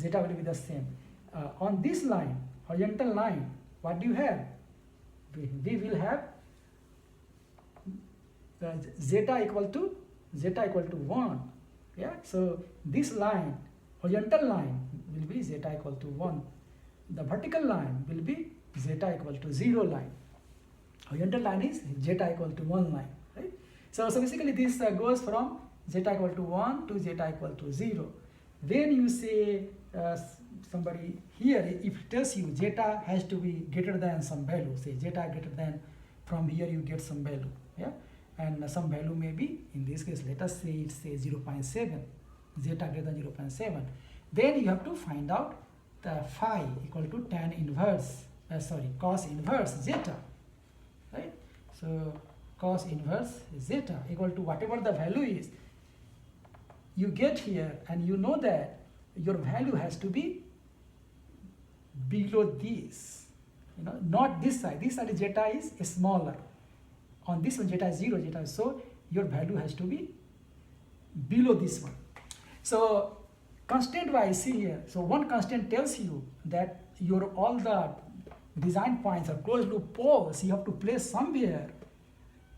Speaker 1: zeta will be the same. On this line, horizontal line, what do you have? We will have zeta equal to 1. Yeah, so this line, horizontal line, will be zeta equal to 1. The vertical line will be zeta equal to 0 line. Horizontal line is zeta equal to 1 line, right? So basically this goes from zeta equal to 1 to zeta equal to 0. When you say somebody here, if it tells you zeta has to be greater than some value, say zeta greater than, from here you get some value, yeah, and some value may be, in this case let us say it says 0.7, zeta greater than 0.7, then you have to find out the phi equal to tan inverse, cos inverse zeta, right? So cos inverse zeta equal to whatever the value is you get here, and you know that your value has to be below this, not this side. This side zeta is smaller. On this one zeta is 0, zeta is, so your value has to be below this one. So constraint wise, see here, so one constraint tells you that your all the design points or closed loop poles you have to place somewhere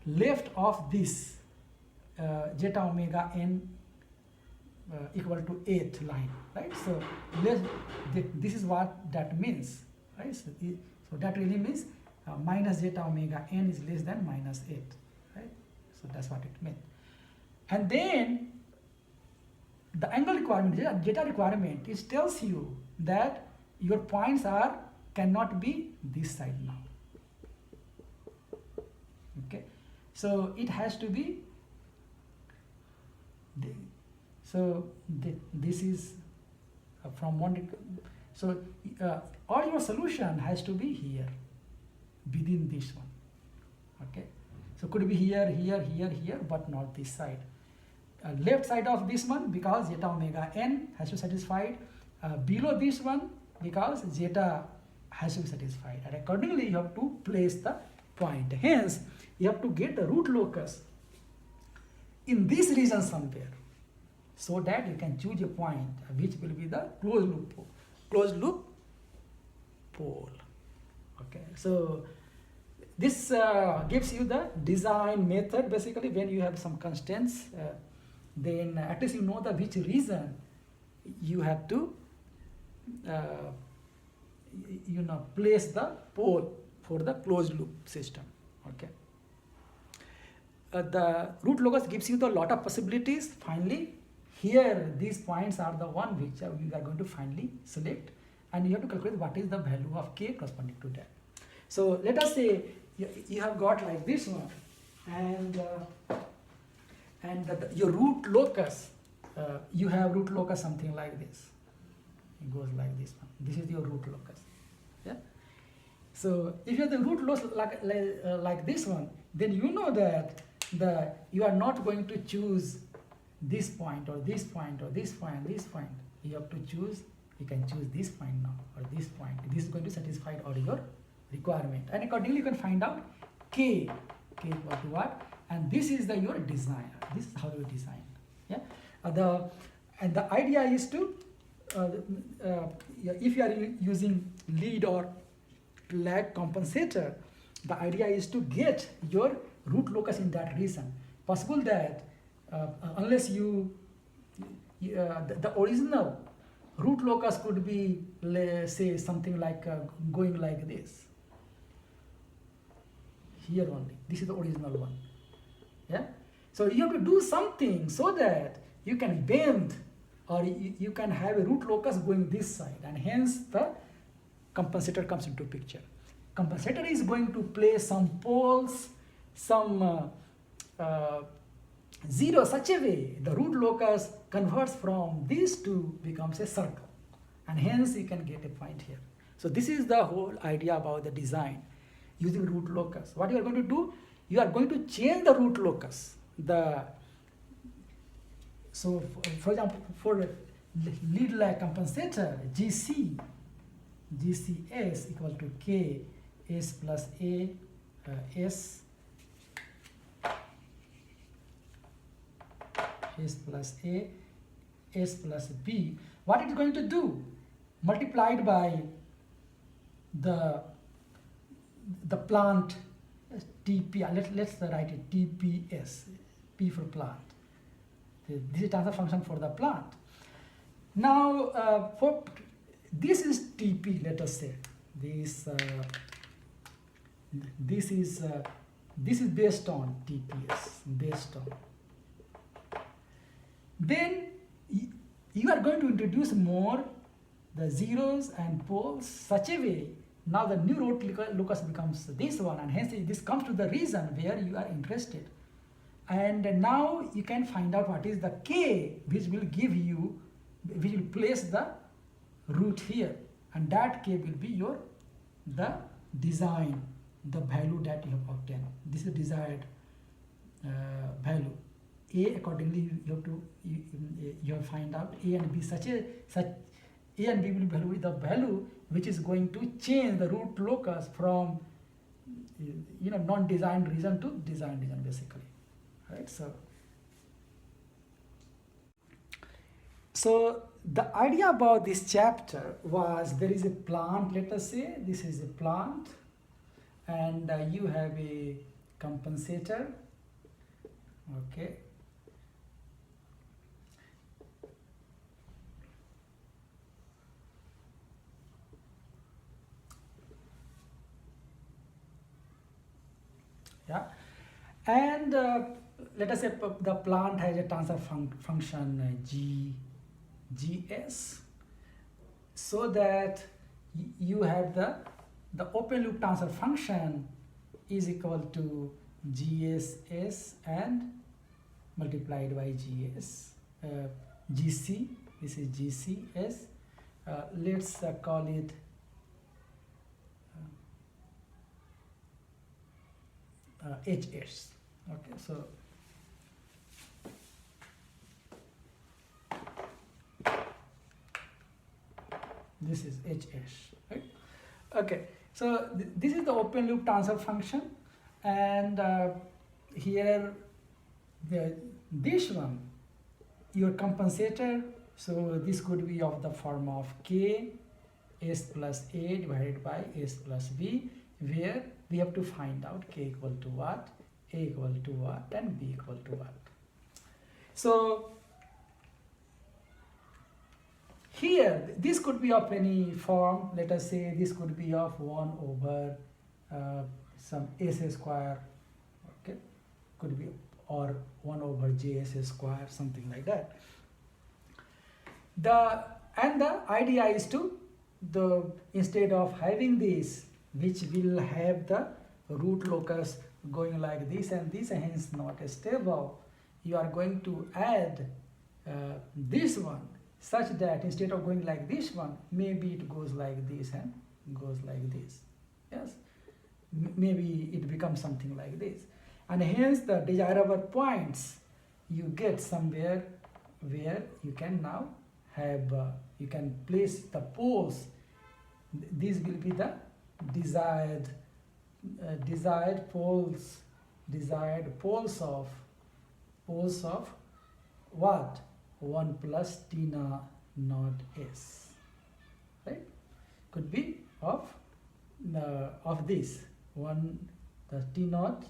Speaker 1: left of this zeta omega n equal to 8 line, right? So this is what that means, right? So that really means minus zeta omega n is less than minus 8, right? So that's what it meant. And then the angle requirement, zeta requirement, it tells you that your points cannot be this side now. Okay, so it has to be This is from one. So all your solution has to be here within this one. Okay, so could be here, here, here, here, but not this side. Left side of this one because zeta omega n has to be satisfied. Below this one because zeta has to be satisfied, and accordingly you have to place the point. Hence, you have to get the root locus in this region somewhere, so that you can choose a point which will be the closed loop pole. Okay, so this gives you the design method. Basically, when you have some constraints, then at least you know the which region you have to place the pole for the closed loop system. Okay, the root locus gives you the lot of possibilities. Finally, here these points are the one which we are going to finally select, and you have to calculate what is the value of k corresponding to that. So let us say you have got like this one, and your root locus, you have root locus something like this. It goes like this one. This is your root locus. Yeah. So if you have the root locus like this one, then you know that you are not going to choose this point or this point or this point, this point. You have to choose. You can choose this point now or this point. This is going to satisfy all your requirement, and accordingly you can find out k equal to what, and this is your design. This is how you design. Yeah. And the idea is to if you are using lead or lag compensator, the idea is to get your root locus in that region. Possible that unless the original root locus could be, let's say, something like going like this. Here only. This is the original one. Yeah. So you have to do something so that you can bend, or you can have a root locus going this side, and hence the compensator comes into picture. Compensator is going to place some poles, some zero, such a way the root locus converts from this to becomes a circle, and hence you can get a point here. So this is the whole idea about the design using root locus. What you are going to do, you are going to change the root locus. So for example, for lead lag compensator, GCS equal to K S plus A S plus A S plus B. What it is going to do? Multiplied by the plant TP. Let's write it TPS. P for plant. This is transfer function for the plant. Now, for this is TP. Let us say this is based on TPS. Based on. Then you are going to introduce more the zeros and poles such a way. Now the new root locus becomes this one, and hence this comes to the region where you are interested. And now you can find out what is the k which will give you, which will place the root here, and that k will be the design, the value that you have obtained. This is desired value. A, accordingly you have to find out A and B such A and B will value the value which is going to change the root locus from non-designed region to designed region, basically. Right. So the idea about this chapter was, there is a plant. Let us say this is a plant, and you have a compensator. Okay. Yeah, and let us say the plant has a transfer function GS, so that you have the open loop transfer function is equal to GSS and multiplied by GS, GC, this is GCS, let's call it HS. Okay, so this is HS, right? Okay, so this is the open loop transfer function, and here this one, your compensator, so this could be of the form of K S plus A divided by S plus B, where we have to find out K equal to what, A equal to what, and B equal to what. So here, this could be of any form. Let us say this could be of 1 over some S square, okay, could be, or 1 over JS square, something like that. The idea is to, instead of having this, which will have the root locus going like this and this, and hence not stable, you are going to add this one, such that instead of going like this one, maybe it goes like this and goes like this. Yes, maybe it becomes something like this, and hence the desirable points you get somewhere where you can now have you can place the poles. These will be the desired poles of what, 1 plus T naught S, right? Could be of this one, the T naught,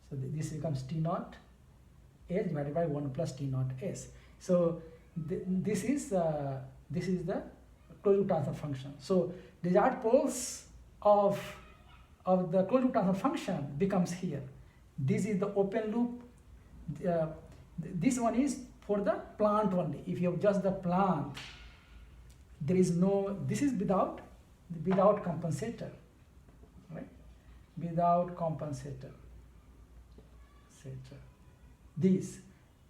Speaker 1: so this becomes T naught S divided by 1 plus T naught S. So this is the closed loop transfer function. So desired poles of the closed loop transfer function becomes here. This is the open loop. This one is for the plant only. If you have just the plant, there is no, this is without compensator, right? Without compensator. This,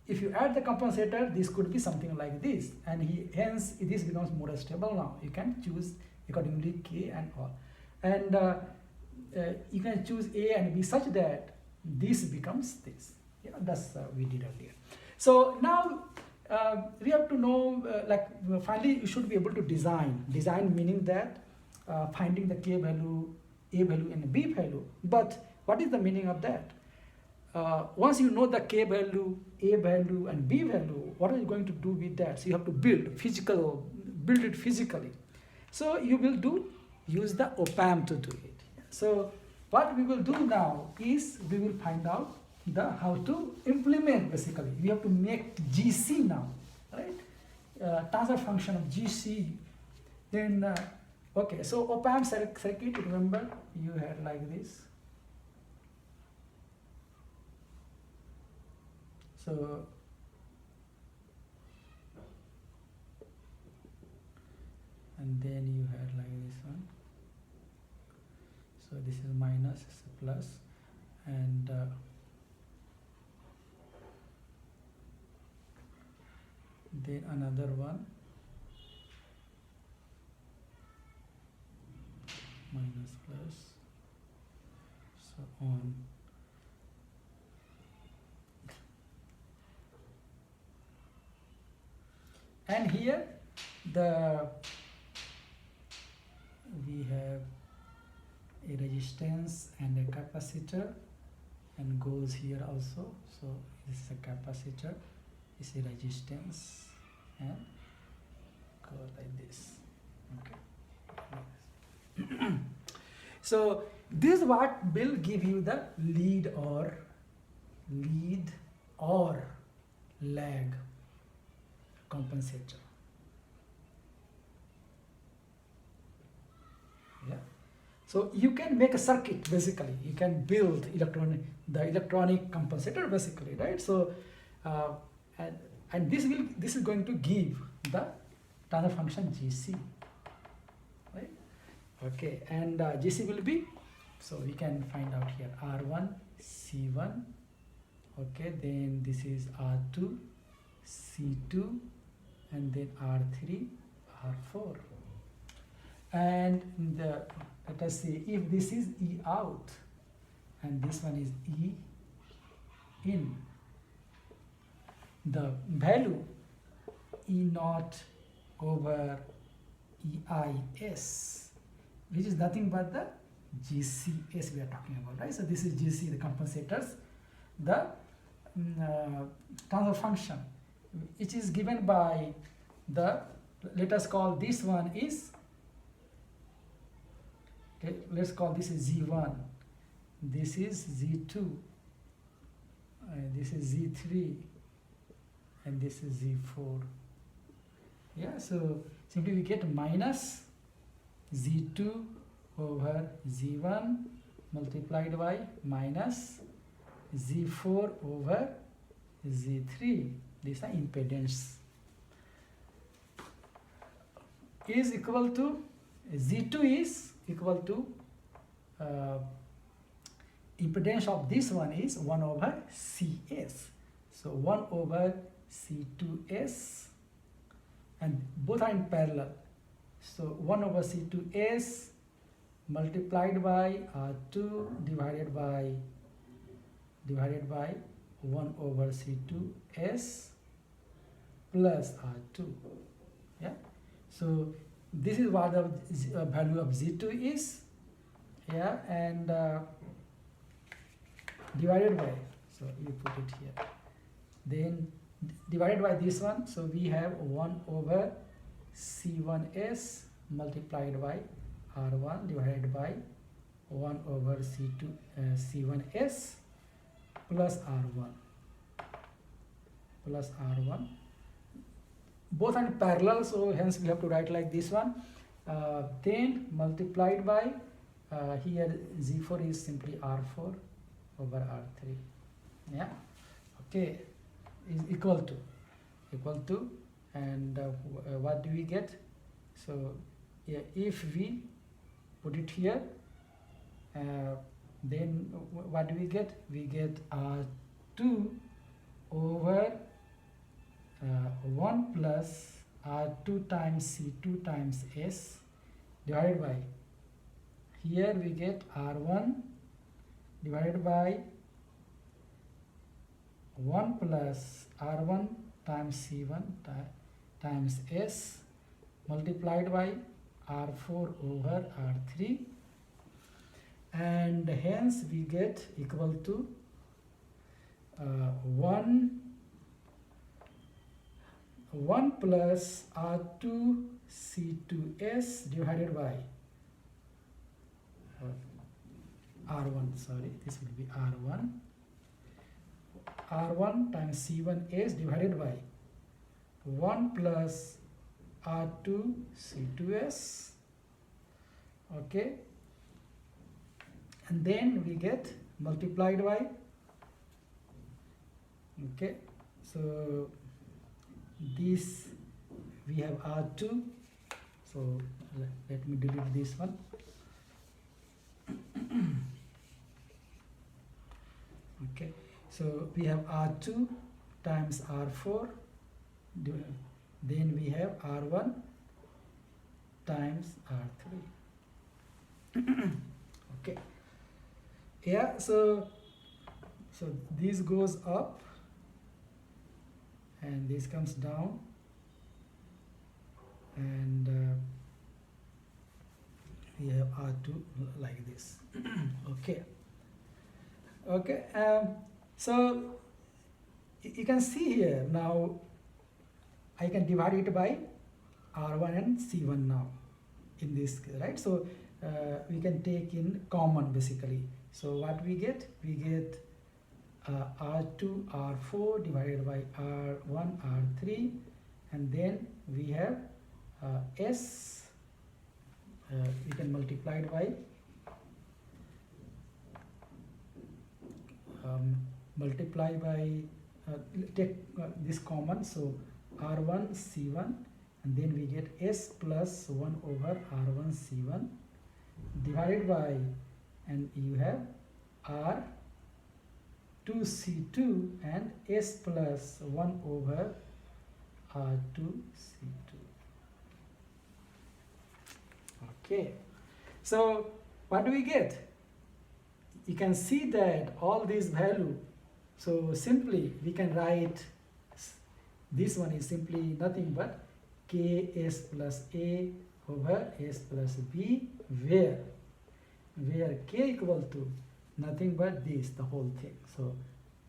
Speaker 1: if you add the compensator, this could be something like this, and hence this becomes more stable now. You can choose accordingly K and all, and you can choose A and B such that this becomes this. Yeah, that's we did earlier. So now we have to know, finally you should be able to design meaning that finding the K value, A value and B value. But what is the meaning of that? Once you know the K value, A value and B value, what are you going to do with that? So you have to build it physically. So you will use the op-amp to do it. So what we will do now is we will find out how to implement. Basically we have to make GC now, right? Transfer function of GC. Then okay, so op-amp circuit, remember you had like this. So and then you had like this one. So this is minus, this is plus, and then another one, minus, plus, so on. And here we have a resistance and a capacitor, and goes here also. So this is a capacitor, this is a resistance, and go like this. Okay. So this is what will give you the lead or lag compensator. Yeah. So you can make a circuit, basically. You can build the electronic compensator, basically, right? So and this is going to give the transfer function GC, right? Okay, and GC will be, so we can find out here, R1 C1 Okay, then this is R2, C2, and then R3, R4. And let us see, if this is E out and this one is E in, the value E naught over EIS, which is nothing but the GCS we are talking about, right? So this is GC, the compensators, the transfer function, which is given by the, let us call this one is, okay, let's call this is Z1, this is Z2, this is Z3, and this is Z4. Yeah, so simply we get minus Z2 over Z1 multiplied by minus Z4 over Z3. These are impedance. Is equal to, Z2 is equal to impedance of this one is 1 over CS. So 1 over C2S, and both are in parallel. So 1 over C2S multiplied by R2 divided by 1 over C2S plus R2. Yeah. So this is what the value of Z2 is. Yeah, and divided by, so you put it here. Then divided by this one, so we have 1 over C1S multiplied by R1 divided by 1 over C1S plus R1. Both are parallel, so hence we have to write like this one. Then multiplied by, here Z4 is simply R4 over R3. Yeah, okay, is equal to, and what do we get? So yeah, if we put it here, then what do we get? We get R2 over 1 plus R2 times C2 times S divided by, here we get R1 divided by 1 plus R1 times C1 times S multiplied by R4 over R3, and hence we get equal to 1 plus R2 C2S divided by R1, sorry, this will be R1 times C1S divided by 1 plus R2 C2S, okay, and then we get multiplied by, okay, so this we have R2, so let me delete this one. Okay, so we have R2 times R4, then we have R1 times R3. Okay, yeah, so this goes up and this comes down, and we have R2 like this. Okay, so you can see here now I can divide it by R1 and C1 now in this case, right? So we can take in common basically. So what we get? We get R2 R4 divided by R1 R3, and then we have S, we can multiply it by take this common, so R1 C1, and then we get S plus 1 over R1 C1 divided by, and you have R 2C2 and S plus 1 over R2C2. Okay, so what do we get? You can see that all these value, so simply we can write this one is simply nothing but Ks plus A over S plus B, where K equal to nothing but this, the whole thing. So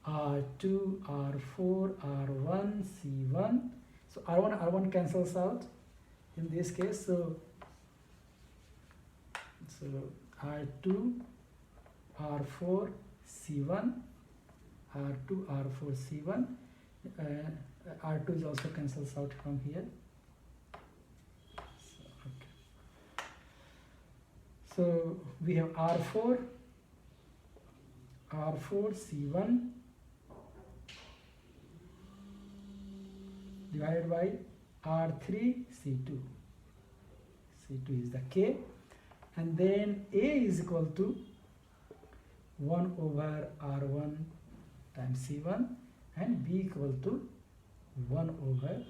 Speaker 1: R2, R4, R1, C1. So R1 cancels out in this case. So R2, R4, C1, R2, R4, C1. R2 is also cancels out from here. So we have R4, C1 divided by R3, C2. C2 is the K. And then A is equal to 1 over R1 times C1 and B equal to 1 over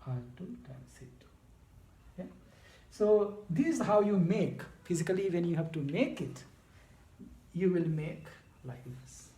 Speaker 1: R2 times C2. Okay? So this is how you make. Physically, when you have to make it, you will make like this.